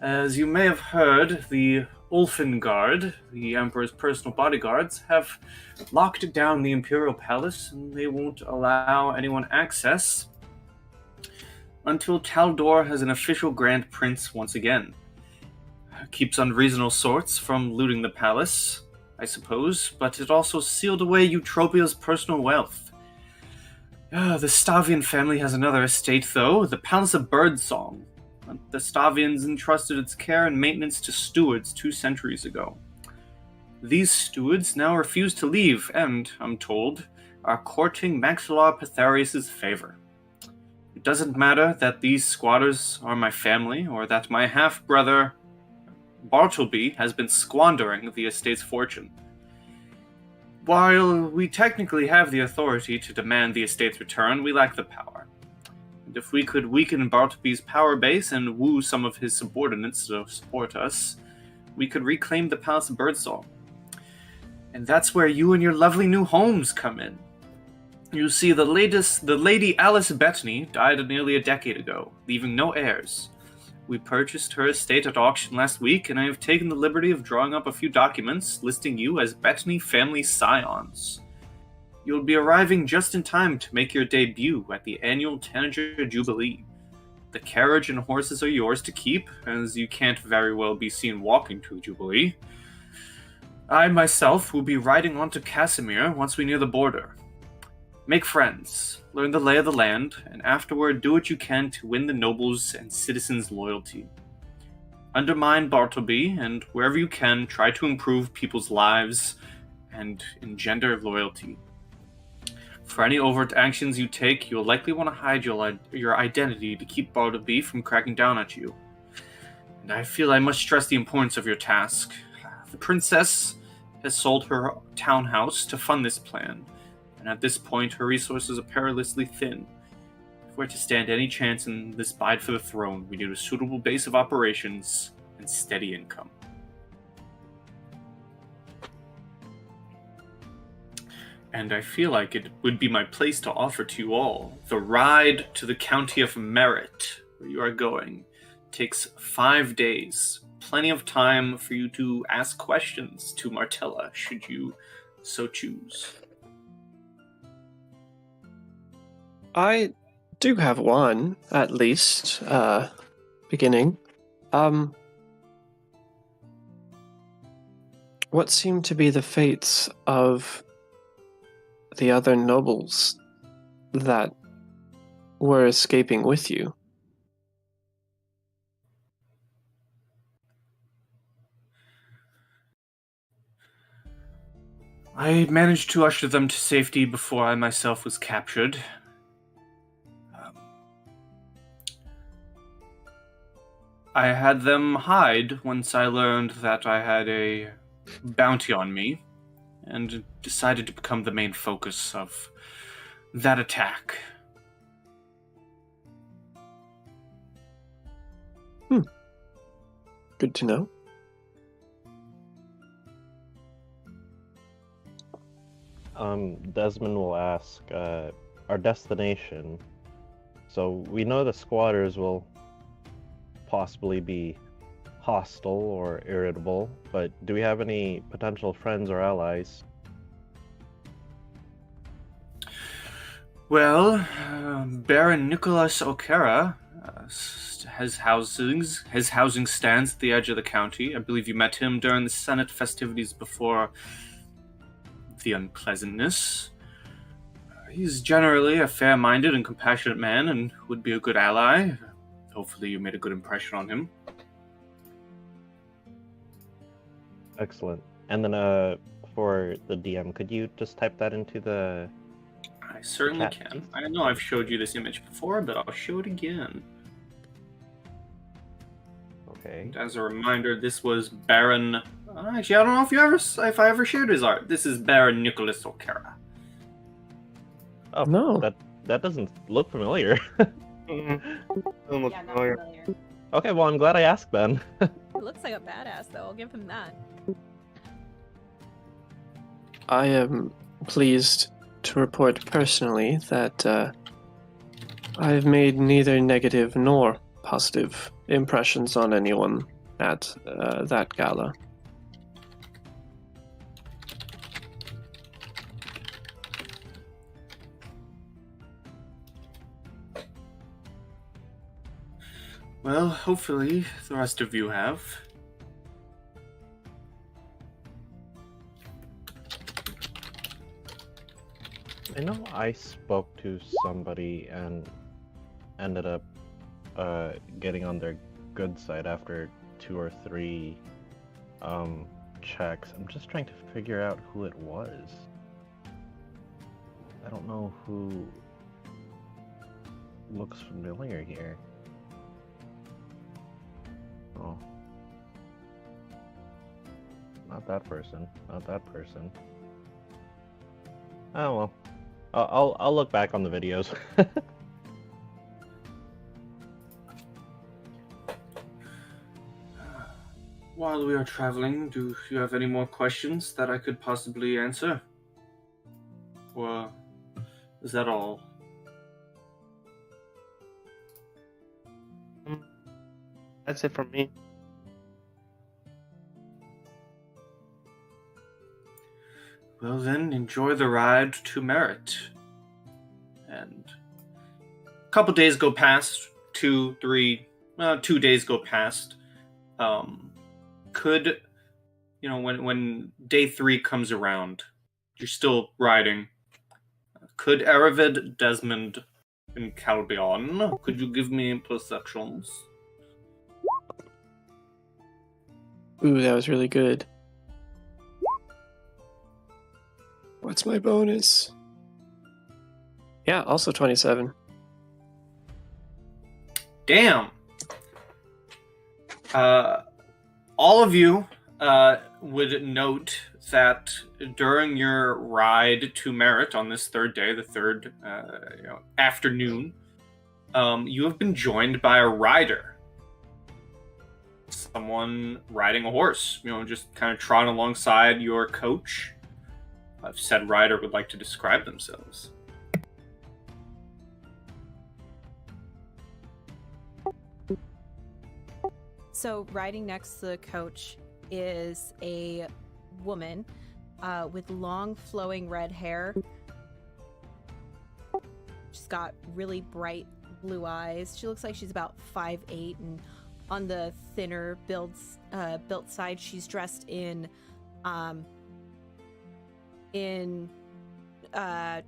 As you may have heard, the Ulfen Guard, the Emperor's personal bodyguards, have locked down the Imperial Palace, and they won't allow anyone access until Taldor has an official Grand Prince once again. keeps unreasonable sorts from looting the palace, I suppose, but it also sealed away Eutropia's personal wealth. The Stavian family has another estate, though, the Palace of Birdsong. The Stavians entrusted its care and maintenance to stewards 2 centuries ago. These stewards now refuse to leave and, I'm told, are courting Maxilar Patharius' favor. It doesn't matter that these squatters are my family, or that my half-brother Bartleby has been squandering the estate's fortune. While we technically have the authority to demand the estate's return, we lack the power. And if we could weaken Bartleby's power base and woo some of his subordinates to support us, we could reclaim the Palace of Birdsong. And that's where you and your lovely new homes come in. You see, the Lady Alice Bettany died nearly a decade ago, leaving no heirs. We purchased her estate at auction last week, and I have taken the liberty of drawing up a few documents listing you as Bettany family Scions. You'll be arriving just in time to make your debut at the annual Tanager Jubilee. The carriage and horses are yours to keep, as you can't very well be seen walking to the Jubilee. I myself will be riding on to Casimir once we near the border. Make friends, learn the lay of the land, and afterward do what you can to win the nobles' and citizens' loyalty. Undermine Bartleby, and wherever you can, try to improve people's lives and engender loyalty. For any overt actions you take, you'll likely want to hide your identity to keep Bartleby from cracking down at you. And I feel I must stress the importance of your task. The princess has sold her townhouse to fund this plan, and at this point her resources are perilously thin. If we're to stand any chance in this bid for the throne, we need a suitable base of operations and steady income. And I feel like it would be my place to offer to you all the ride to the County of Merit, where you are going. Takes 5 days. Plenty of time for you to ask questions to Martella, should you so choose. I do have one, at least, beginning. What seem to be the fates of the other nobles that were escaping with you? I managed to usher them to safety before I myself was captured. I had them hide once I learned that I had a bounty on me, and decided to become the main focus of that attack. Good to know. Desmond will ask, our destination. So we know the squatters will possibly be hostile or irritable, but do we have any potential friends or allies? Well, Baron Nicholas O'Cara has housing stands at the edge of the county. I believe you met him during the Senate festivities before the unpleasantness. He's generally a fair-minded and compassionate man and would be a good ally. Hopefully you made a good impression on him. Excellent. And then for the DM, could you just type that into the I certainly chat, can. please? I know I've showed you this image before, but I'll show it again. Okay. And as a reminder, this was Baron... Actually, I don't know if I ever shared his art. This is Baron Nicholas O'Cara. Oh, No. That doesn't look familiar. Doesn't look Yeah, not familiar. familiar. Okay, well, I'm glad I asked then. He looks like a badass, though. I'll give him that. I am pleased to report personally that I've made neither negative nor positive impressions on anyone at that gala. Well, hopefully the rest of you have. I know I spoke to somebody and ended up getting on their good side after 2 or 3 checks. I'm just trying to figure out who it was. I don't know who looks familiar here. Oh. Not that person. Not that person. Oh well. I'll look back on the videos. While we are traveling, do you have any more questions that I could possibly answer? Or is that all? That's it from me. Well then, enjoy the ride to Merit. And a couple days go past, 2 days go past. Could, when day 3 comes around, you're still riding. Could Aravid, Desmond, and Calbion, could you give me perceptions? Ooh, that was really good. What's my bonus? Yeah, also 27. Damn! All of you would note that during your ride to Merit on this 3rd day, the 3rd afternoon, you have been joined by a rider. Someone riding a horse, just kind of trotting alongside your coach. If said rider would like to describe themselves. So riding next to the coach is a woman with long flowing red hair. She's got really bright blue eyes. She looks like she's about 5'8", and on the thinner built side, she's dressed in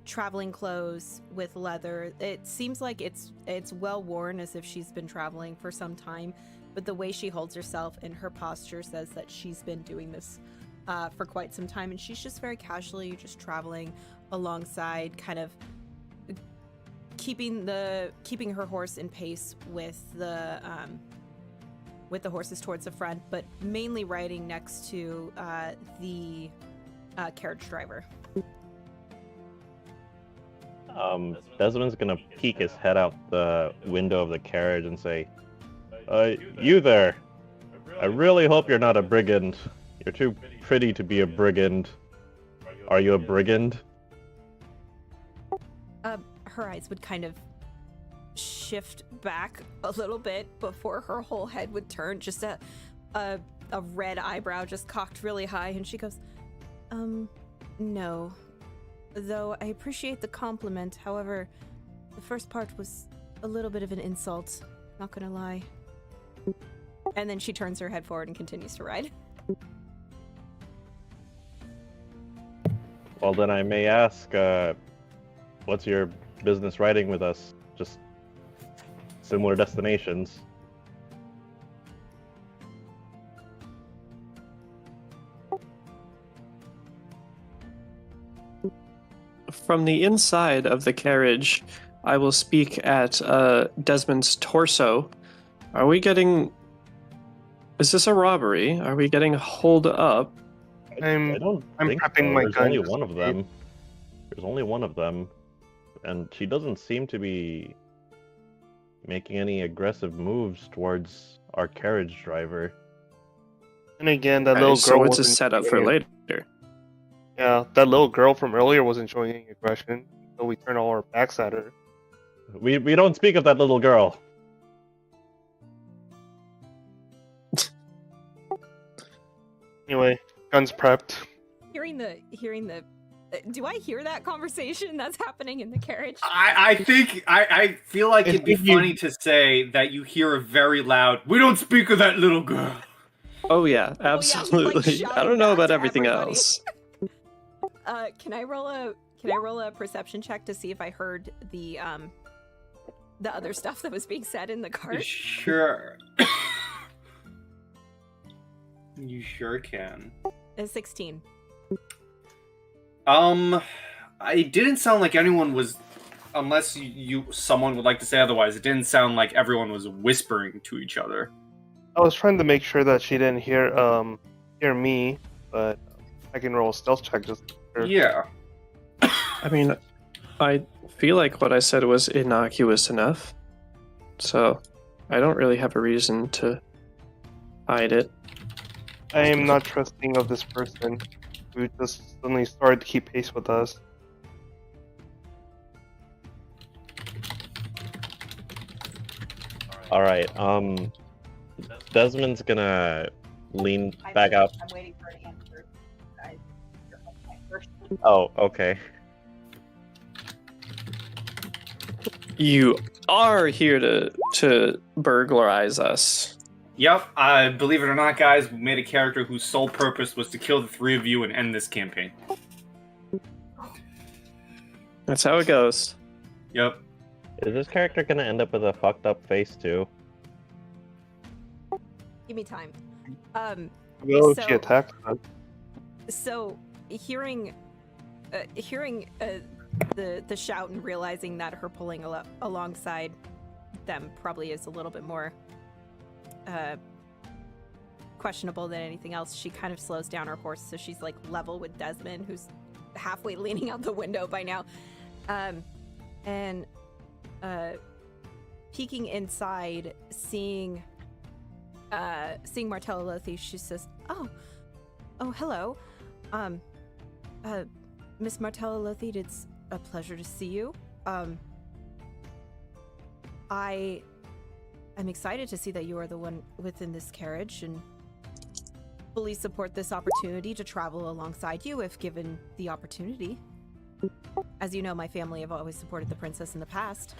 traveling clothes with leather. It seems like it's well worn, as if she's been traveling for some time. But the way she holds herself and her posture says that she's been doing this for quite some time, and she's just very casually just traveling alongside, kind of keeping her horse in pace with the horses towards the front, but mainly riding next to the carriage driver. Desmond's gonna peek his head out the window of the carriage and say, you there. I really hope you're not a brigand. You're too pretty to be a brigand. Are you a brigand? Her eyes would kind of shift back a little bit before her whole head would turn. Just a red eyebrow just cocked really high, and she goes, no. Though I appreciate the compliment, however, the first part was a little bit of an insult. Not gonna lie. And then she turns her head forward and continues to ride. Well, then I may ask, what's your business riding with us? Just similar destinations. From the inside of the carriage, I will speak at Desmond's torso. Is this a robbery? Are we getting holed up? I don't think prepping so. my There's gun only just one of in them. There's only one of them. And she doesn't seem to be making any aggressive moves towards our carriage driver. And again, that little girl. So it's a wasn't setup for showing it. later. Yeah, that little girl from earlier wasn't showing any aggression, so we turned all our backs at her. We don't speak of that little girl. Anyway, guns prepped. Hearing the do I hear that conversation that's happening in the carriage? I feel like it'd be If you- funny to say that you hear a very loud, "We don't speak of that little girl." Oh yeah, Oh, yeah, absolutely. like, I don't know shouting about back to everything everybody. else. Can I roll a perception check to see if I heard the other stuff that was being said in the cart? Sure. You sure can. A 16. It didn't sound like anyone was, unless someone would like to say otherwise, it didn't sound like everyone was whispering to each other. I was trying to make sure that she didn't hear me, but I can roll a stealth check just to be sure. Yeah. I mean, I feel like what I said was innocuous enough, so I don't really have a reason to hide it. I am not trusting of this person who just suddenly started to keep pace with us. All right. Desmond's gonna lean back up. I'm waiting for an answer. Oh, okay. You are here to burglarize us. Yep, believe it or not, guys, we made a character whose sole purpose was to kill the three of you and end this campaign. That's how it goes. Yep. Is this character gonna end up with a fucked up face too? Give me time. Well, So- she attacked us. So hearing the shout and realizing that her pulling alongside them probably is a little bit more questionable than anything else, she kind of slows down her horse so she's like level with Desmond, who's halfway leaning out the window by now, and peeking inside, seeing Martella Lothi, she says, "Oh, hello, Miss Martella Lothi. It's a pleasure to see you. I'm excited to see that you are the one within this carriage and fully support this opportunity to travel alongside you if given the opportunity. As you know, my family have always supported the princess in the past."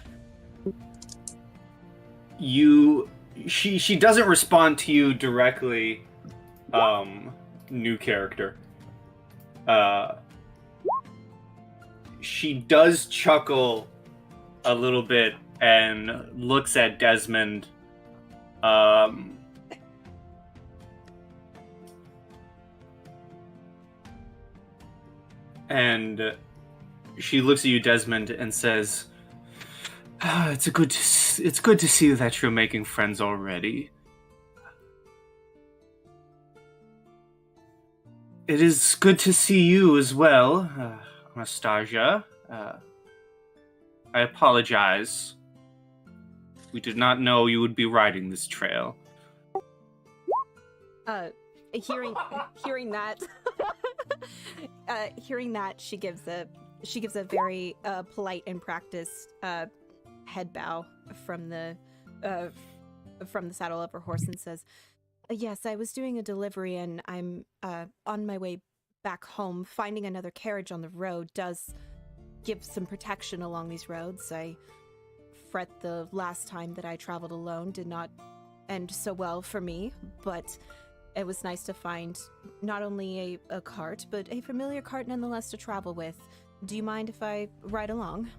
She doesn't respond to you directly, new character. She does chuckle a little bit and looks at Desmond. And she looks at you, Desmond, and says, It's good to see that you're making friends already. It is good to see you as well, Anastasia. I apologize. We did not know you would be riding this trail. Hearing that, she gives a very polite and practiced head bow from the saddle of her horse and says, "Yes, I was doing a delivery and I'm on my way back home. Finding another carriage on the road does give some protection along these roads. I fret the last time that I traveled alone did not end so well for me, but it was nice to find not only a cart, but a familiar cart nonetheless to travel with. Do you mind if I ride along?"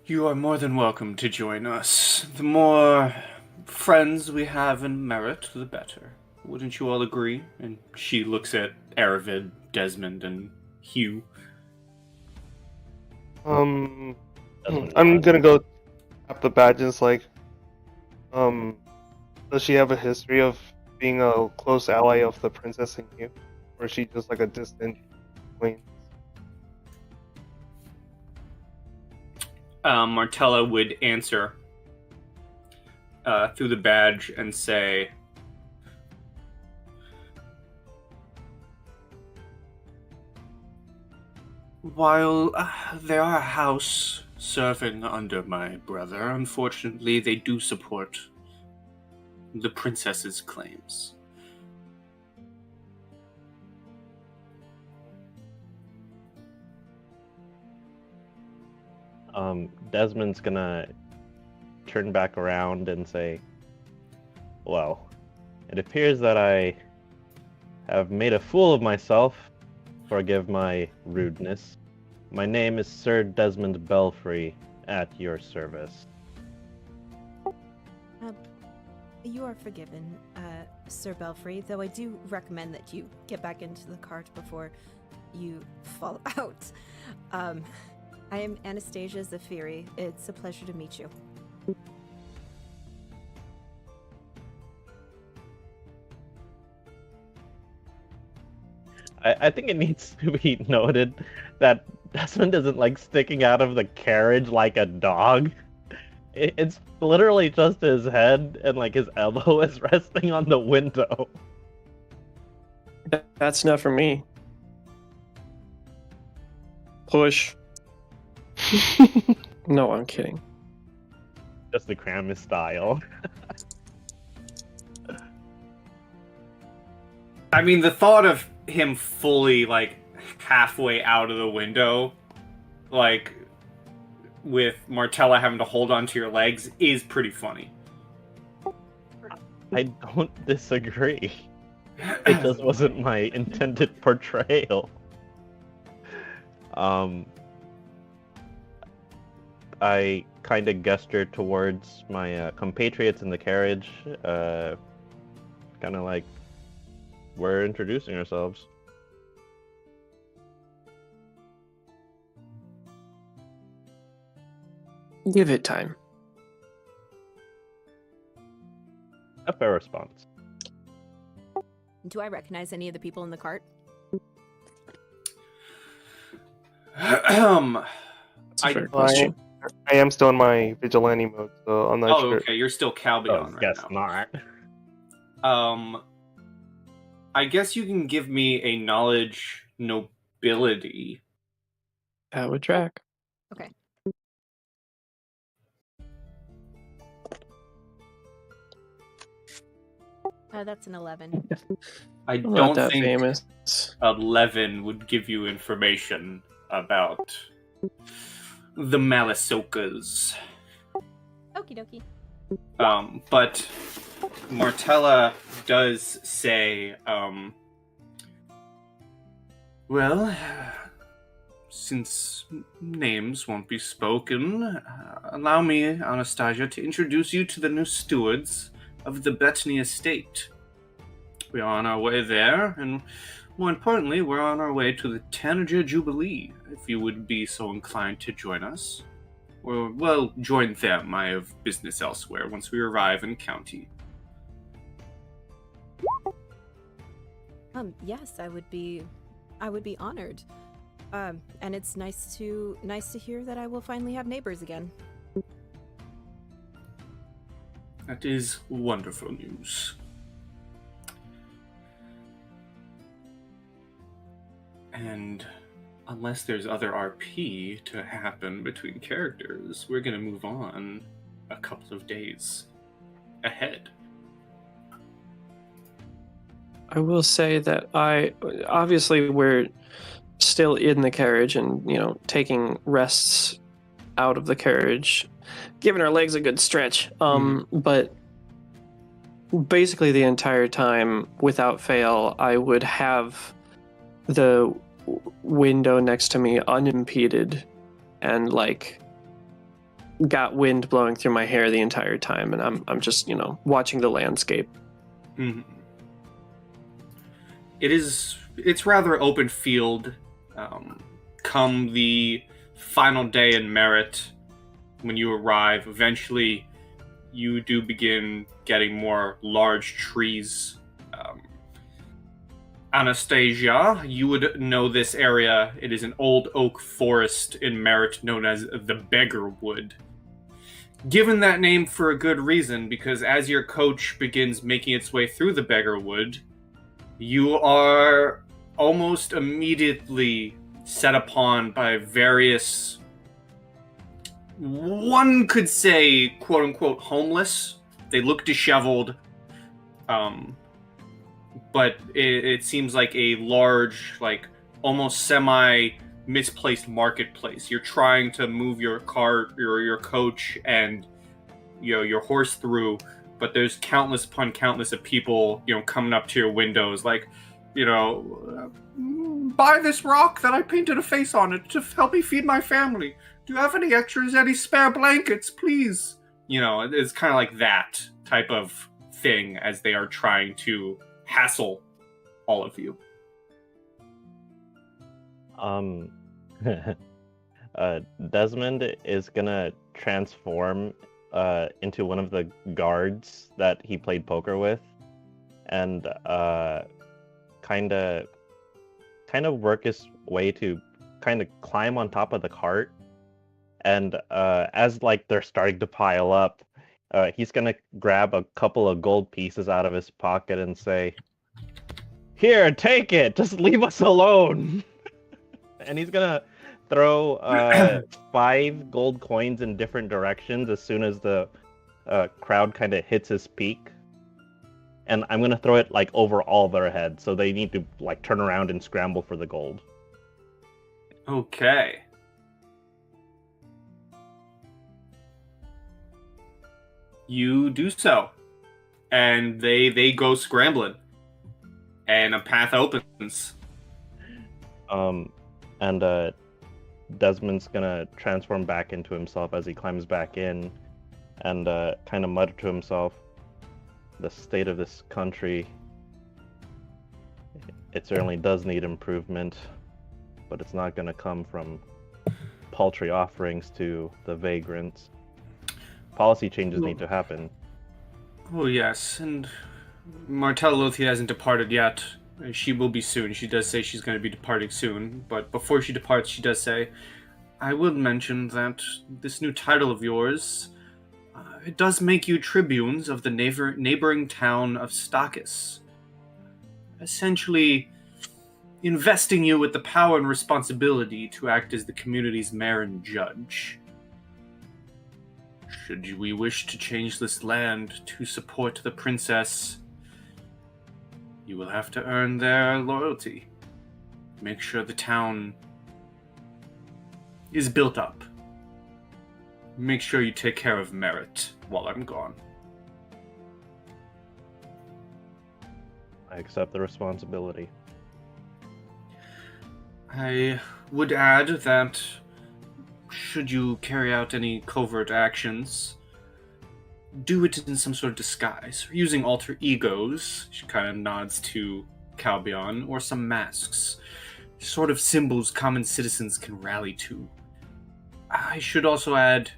You are more than welcome to join us. The more friends we have in Merit, the better. Wouldn't you all agree? And she looks at Aravid, Desmond, and Hugh. I'm gonna go tap the badges. Like, does she have a history of being a close ally of the princess and you, or is she just like a distant queen? Martella would answer through the badge and say, "While they are a house serving under my brother, unfortunately they do support the princess's claims." Desmond's gonna turn back around and say, "Well, it appears that I have made a fool of myself. Forgive my rudeness. My name is Sir Desmond Belfry, at your service. You are forgiven, Sir Belfry, though I do recommend that you get back into the cart before you fall out. I am Anastasia Zafiri. It's a pleasure to meet you. I think it needs to be noted that Desmond isn't like sticking out of the carriage like a dog. It's literally just his head and like his elbow is resting on the window. That's enough for me. Push. No, I'm kidding. Just the Kramis style. I mean, the thought of him fully, like, halfway out of the window, like, with Martella having to hold onto your legs is pretty funny. I don't disagree. It just wasn't my intended portrayal. I kind of gestured towards my compatriots in the carriage, kind of like, we're introducing ourselves. Give it time. A fair response. Do I recognize any of the people in the cart? That's a I- fair question. I am still in my vigilante mode, so I'm not Oh, sure. okay, you're still Calbion right Guess now. not. I guess you can give me a knowledge nobility. That would track. Okay. That's an 11. I I'm not don't that think famous. 11 would give you information about the Malisokas. Okie dokie. But Martella does say, well, since names won't be spoken, allow me, Anastasia, to introduce you to the new stewards of the Bettany estate. We are on our way there, and more importantly, we're on our way to the Tanager Jubilee, if you would be so inclined to join us. Or, well, join them. I have business elsewhere once we arrive in county. Yes, I would be honored. And it's nice to hear that I will finally have neighbors again. That is wonderful news. And unless there's other RP to happen between characters, we're going to move on a couple of days ahead. I will say that obviously we're still in the carriage and, taking rests out of the carriage, giving our legs a good stretch. But basically the entire time, without fail, I would have the window next to me unimpeded and got wind blowing through my hair the entire time, and I'm just, watching the landscape. Mm-hmm. It's rather open field. Come the final day in Merit, when you arrive, eventually you do begin getting more large trees. Anastasia, you would know this area. It is an old oak forest in Merit known as the Beggar Wood. Given that name for a good reason, because as your coach begins making its way through the Beggar Wood, you are almost immediately set upon by various, one could say, quote-unquote, homeless. They look disheveled, but it seems like a large, almost semi-misplaced marketplace. You're trying to move your cart, your coach, and your horse through, but there's countless upon countless of people, coming up to your windows, like, buy this rock that I painted a face on it to help me feed my family. Do you have any extras, any spare blankets, please? It's kind of like that type of thing as they are trying to hassle all of you. Desmond is gonna transform into one of the guards that he played poker with, and kind of work his way to kind of climb on top of the cart. And as like they're starting to pile up, he's gonna grab a couple of gold pieces out of his pocket and say, "Here, take it. Just leave us alone." And he's gonna throw 5 gold coins in different directions as soon as the crowd kind of hits his peak. And I'm gonna throw it like over all their heads, so they need to like turn around and scramble for the gold. Okay. You do so, and they go scrambling, and a path opens. And Desmond's gonna transform back into himself as he climbs back in, and kind of mutter to himself, "The state of this country, it certainly does need improvement, but it's not gonna come from paltry offerings to the vagrants. Policy changes need to happen." Oh yes, and Martella Lothi hasn't departed yet. She will be soon. She does say she's going to be departing soon, but before she departs, she does say, "I will mention that this new title of yours, it does make you tribunes of the neighboring town of Stakis, essentially investing you with the power and responsibility to act as the community's mayor and judge. Should we wish to change this land to support the princess, you will have to earn their loyalty. Make sure the town is built up. Make sure you take care of Merit while I'm gone." I accept the responsibility. I would add that should you carry out any covert actions, do it in some sort of disguise, using alter egos. She kind of nods to Calbion, or some masks, sort of symbols common citizens can rally to. I should also add,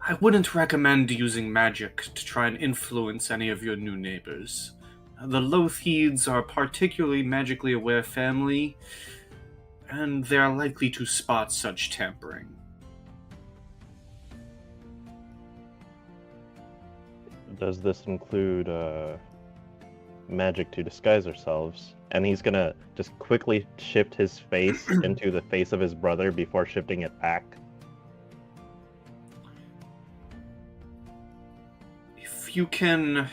I wouldn't recommend using magic to try and influence any of your new neighbors. The Lothieds are a particularly magically aware family, and they are likely to spot such tampering. Does this include magic to disguise ourselves? And he's gonna just quickly shift his face into the face of his brother before shifting it back. If you can...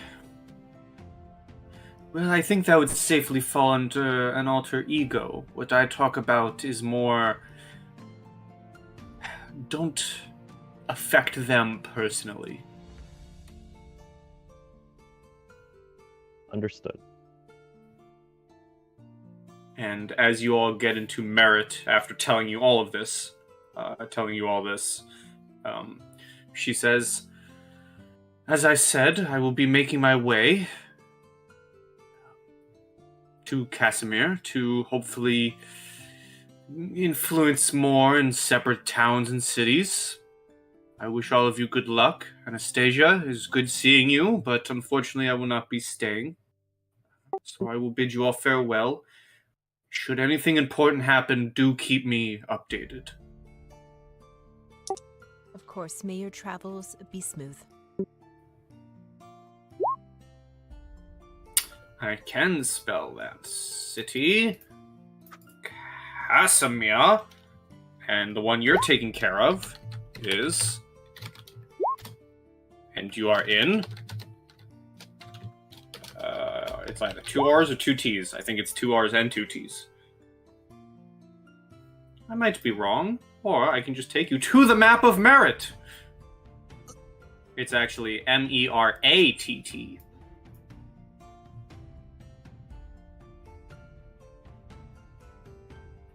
Well, I think that would safely fall under an alter ego. What I talk about is more... Don't affect them personally. Understood. And as you all get into Merit, after telling you all this, she says, "As I said, I will be making my way to Casimir to hopefully influence more in separate towns and cities. I wish all of you good luck. Anastasia, it is good seeing you, but unfortunately I will not be staying. So I will bid you all farewell. Should anything important happen, do keep me updated." Of course, may your travels be smooth. I can spell that. City, Casimir, and the one you're taking care of is... And you are in... it's either 2 R's or 2 T's. I think it's 2 R's and 2 T's. I might be wrong, or I can just take you to the map of Merit. It's actually Meratt.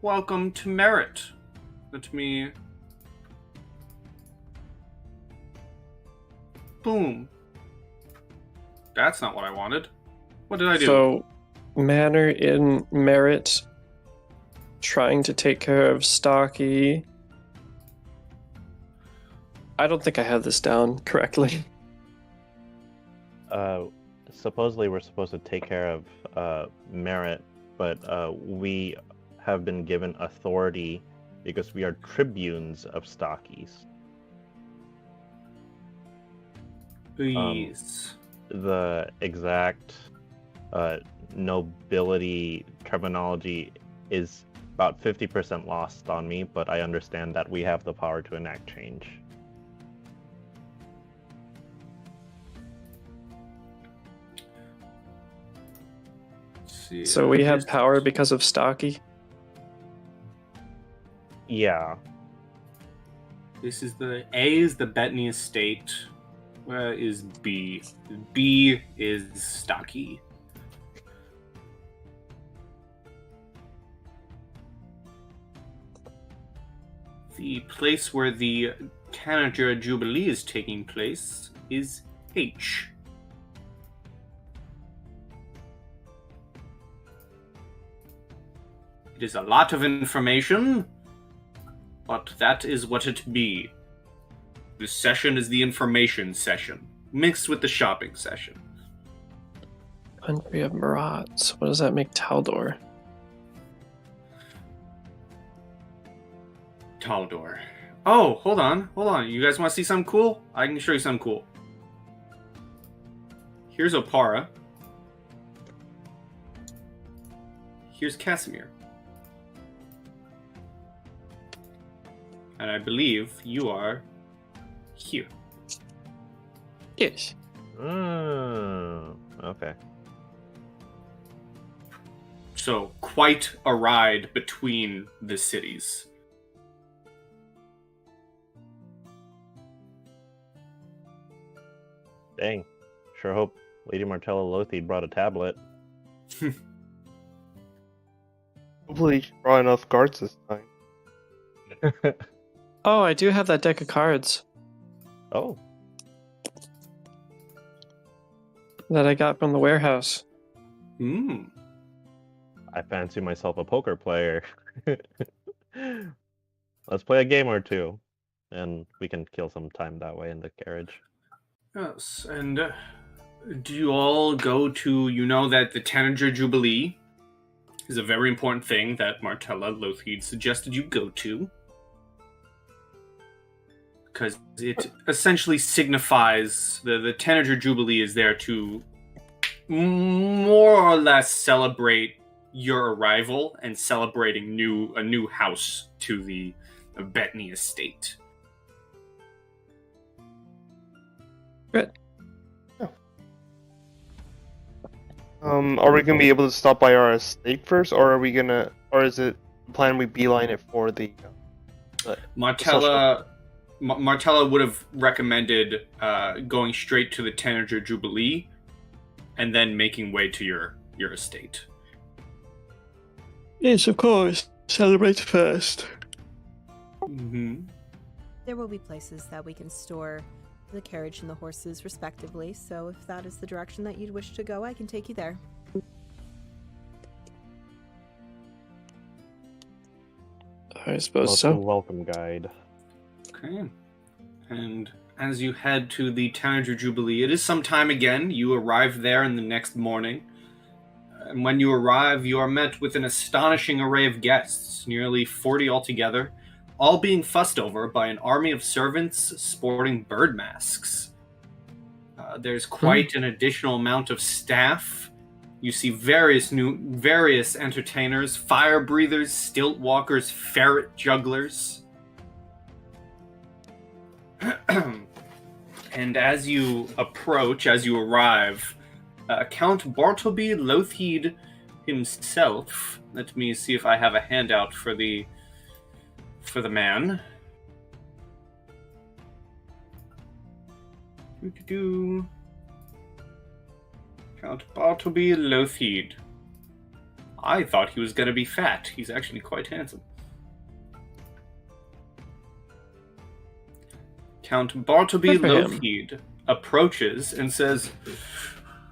welcome to Merit. Let me... Boom. That's not what I wanted. What did I do? So, Manor in Merit, trying to take care of Stocky. I don't think I have this down correctly. Supposedly we're supposed to take care of Merit, but we have been given authority because we are tribunes of Stockies. Please. The exact nobility terminology is about 50% lost on me, but I understand that we have the power to enact change. See, So we have here's- power because of Stocky? Yeah. This is the... A is the Bettany estate. Where is B? B is Stocky. The place where the Tanager Jubilee is taking place is H. It is a lot of information, but that is what it be. This session is the information session, mixed with the shopping session. Country of Marats. What does that make Taldor? Taldor. Oh, hold on. You guys want to see something cool? I can show you something cool. Here's Opara. Here's Casimir. And I believe you are here. Yes. Okay. So, quite a ride between the cities. Dang. Sure hope Lady Martella Lothide brought a tablet. Hopefully, she brought enough guards this time. Oh, I do have that deck of cards Oh. that I got from the warehouse. Hmm. I fancy myself a poker player. Let's play a game or two, and we can kill some time that way in the carriage. Yes, and do you all go to... You know that the Tanager Jubilee is a very important thing that Martella Lothide suggested you go to. Because it essentially signifies... The Tanager Jubilee is there to more or less celebrate your arrival and celebrating a new house to the Bettany estate. Good. Are we gonna be able to stop by our estate first, or is it the plan we beeline it for the? Martella would have recommended going straight to the Tanager Jubilee and then making way to your estate. Yes, of course. Celebrate first. Mm-hmm. There will be places that we can store the carriage and the horses respectively, so if that is the direction that you'd wish to go, I can take you there. I suppose so. Welcome guide. Okay. And as you head to the Tanager Jubilee, it is some time again. You arrive there in the next morning. And when you arrive, you are met with an astonishing array of guests, nearly 40 altogether, all being fussed over by an army of servants sporting bird masks. There's quite an additional amount of staff. You see various entertainers, fire breathers, stilt walkers, ferret jugglers. And as you arrive, Count Bartleby Lothide himself. Let me see if I have a handout for the man. Count Bartleby Lothide. I thought he was going to be fat. He's actually quite handsome. Count Bartleby Good for him. Lothheed approaches and says,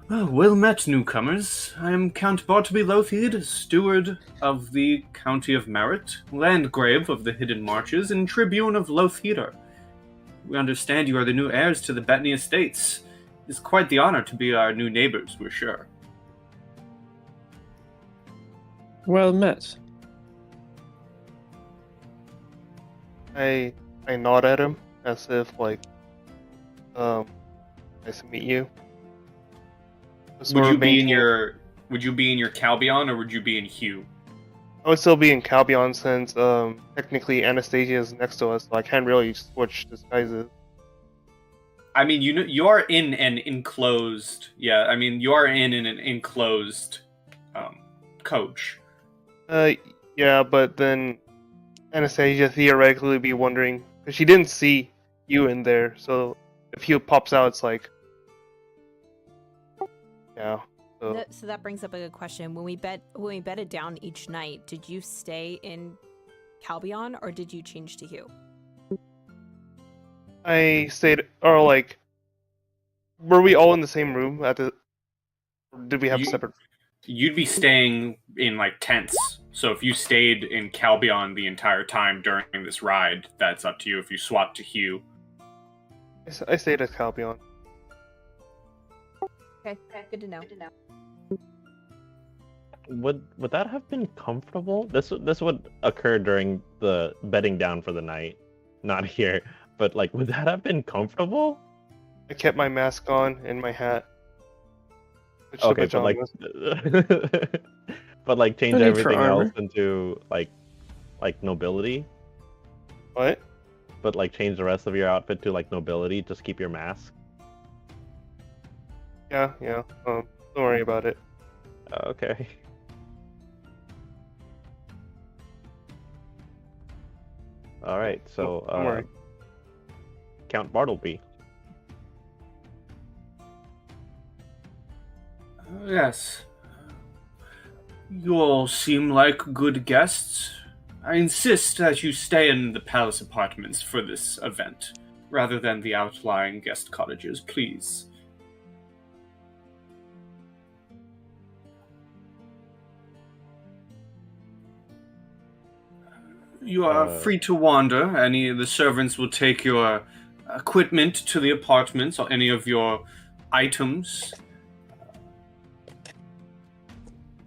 "Oh, well met, newcomers. I am Count Bartleby Lothheed, steward of the County of Merit, landgrave of the Hidden Marches, and tribune of Lotheder. We understand you are the new heirs to the Bettany estates. It is quite the honor to be our new neighbors, we're sure." Well met. I nod at him as if like, nice to meet you. Would you be in your Calbion or would you be in Hugh? I would still be in Calbion since technically Anastasia is next to us, so I can't really switch disguises. I mean, you are in an enclosed. Yeah, I mean, you are in an enclosed coach. Yeah, but then Anastasia theoretically would be wondering because she didn't see you in there, so if Hugh pops out, it's like, yeah. So that brings up a good question. When we bedded down each night, did you stay in Calbion or did you change to Hugh? I stayed, or like, were we all in the same room at the? Or did we have separate? You'd be staying in like tents. So if you stayed in Calbion the entire time during this ride, that's up to you. If you swapped to Hugh, I stayed at Calbion. Okay, good to know. Would that have been comfortable? This would occur during the bedding down for the night, not here. But like, would that have been comfortable? I kept my mask on and my hat. Which Okay, the but like, pajamas. but like change No need for everything else armor. into like nobility. What? But like change the rest of your outfit to like nobility. Just keep your mask. Yeah. Don't worry about it. Okay. All right. So Don't worry. Count Bartleby. Yes. You all seem like good guests. I insist that you stay in the palace apartments for this event, rather than the outlying guest cottages, please. You are free to wander. Any of the servants will take your equipment to the apartments, or any of your items.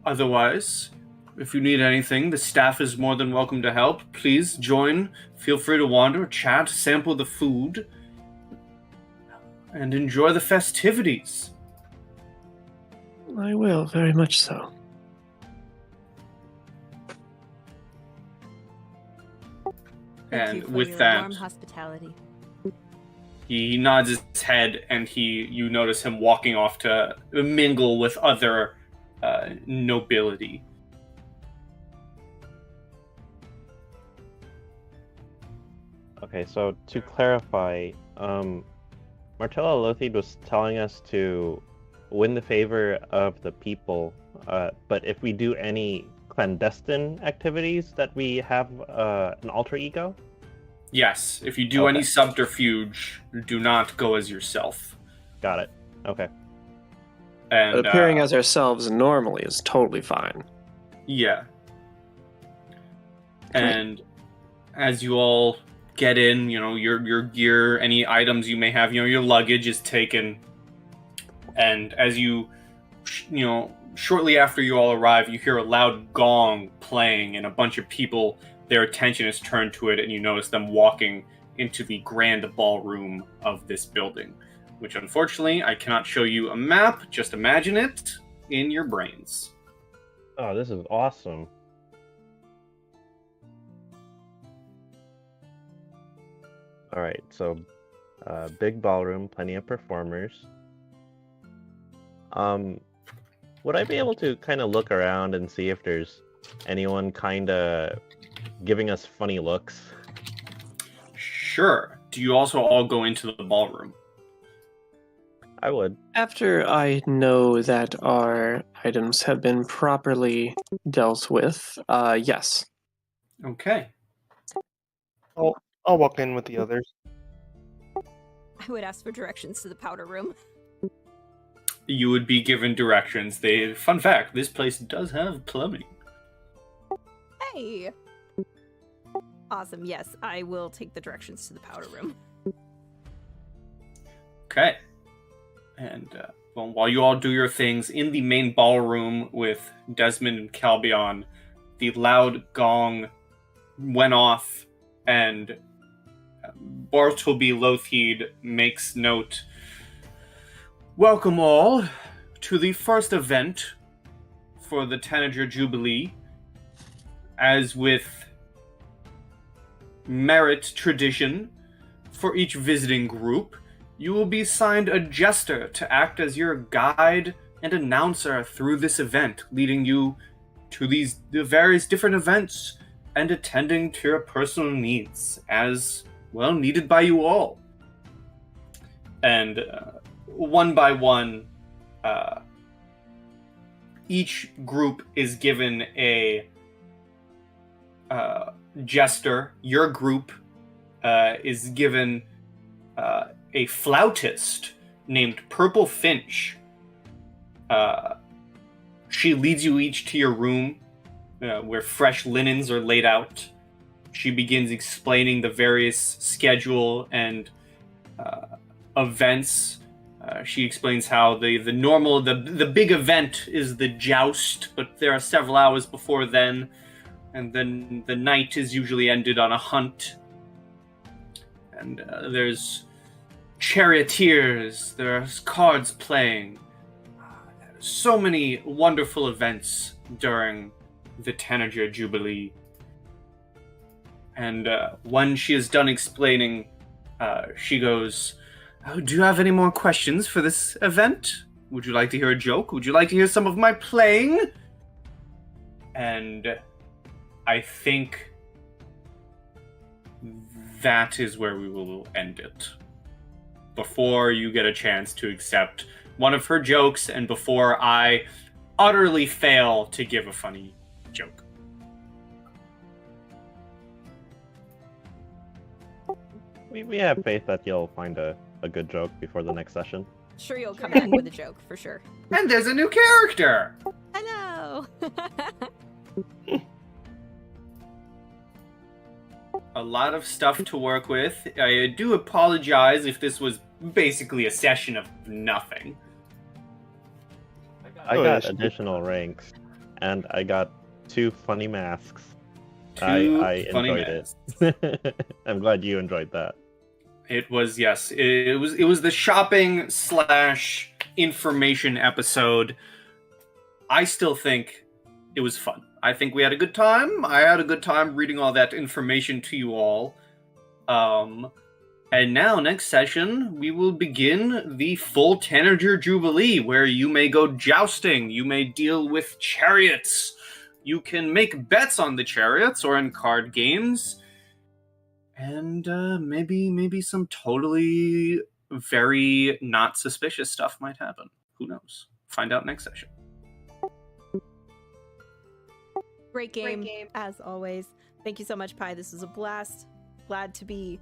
Otherwise, if you need anything, the staff is more than welcome to help. Please join. Feel free to wander, chat, sample the food, and enjoy the festivities. I will, very much so. Thank And you for with your that, warm hospitality. he nods his head, and you notice him walking off to mingle with other nobility. Okay, so to clarify, Martella Lothid was telling us to win the favor of the people, but if we do any clandestine activities that we have an alter ego? Yes, if you do Okay. any subterfuge, do not go as yourself. Got it. Okay. And But appearing as ourselves normally is totally fine. yeah. And as you all get in, your gear, any items you may have, your luggage is taken. And as shortly after you all arrive, you hear a loud gong playing, and a bunch of people, their attention is turned to it, and you notice them walking into the grand ballroom of this building, which unfortunately I cannot show you a map. Just imagine it in your brains. Oh, this is awesome. All right, so big ballroom, plenty of performers. Would I be able to kind of look around and see if there's anyone kind of giving us funny looks? Sure. Do you also all go into the ballroom? I would. After I know that our items have been properly dealt with, yes. Okay. I'll walk in with the others. I would ask for directions to the powder room. You would be given directions. Fun fact, this place does have plumbing. Hey! Awesome, yes, I will take the directions to the powder room. Okay. And well, while you all do your things in the main ballroom with Desmond and Calbion, the loud gong went off, and Bartleby Lothheed makes note. Welcome all to the first event for the Tanager Jubilee. As with merit tradition, for each visiting group, you will be assigned a jester to act as your guide and announcer through this event, leading you to the various different events and attending to your personal needs as, well, needed by you all. And one by one, each group is given a jester. Your group is given a flautist named Purple Finch. She leads you each to your room where fresh linens are laid out. She begins explaining the various schedule and events. She explains how the big event is the joust, but there are several hours before then, and then the night is usually ended on a hunt. And there's charioteers, there's cards playing. So many wonderful events during the Tanager Jubilee. And when she is done explaining, she goes, "Oh, do you have any more questions for this event? Would you like to hear a joke? Would you like to hear some of my playing?" And I think that is where we will end it. Before you get a chance to accept one of her jokes, and before I utterly fail to give a funny joke. We have faith that you'll find a good joke before the next session. Sure, you'll come back with a joke, for sure. And there's a new character! Hello! A lot of stuff to work with. I do apologize if this was basically a session of nothing. I got additional ranks, and I got 2 funny masks. I funny enjoyed masks. it. I'm glad you enjoyed that. It was, yes. It was the shopping / information episode. I still think it was fun. I think we had a good time. I had a good time reading all that information to you all. And now, next session, we will begin the full Tanager Jubilee, where you may go jousting, you may deal with chariots, you can make bets on the chariots or in card games, and maybe some totally very not suspicious stuff might happen. Who knows? Find out next session. Great game, as always. Thank you so much, Pi. This was a blast. Glad to be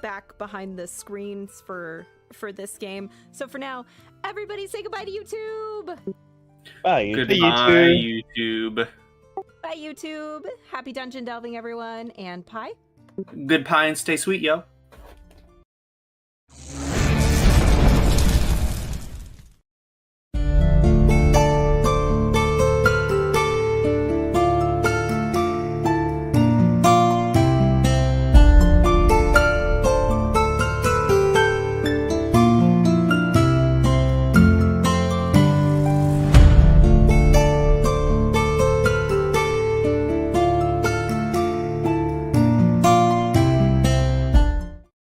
back behind the screens for this game. So for now, everybody say goodbye to YouTube. Bye. Goodbye, YouTube. Bye, YouTube. Happy dungeon delving, everyone. And Pi. Good pie and stay sweet, yo.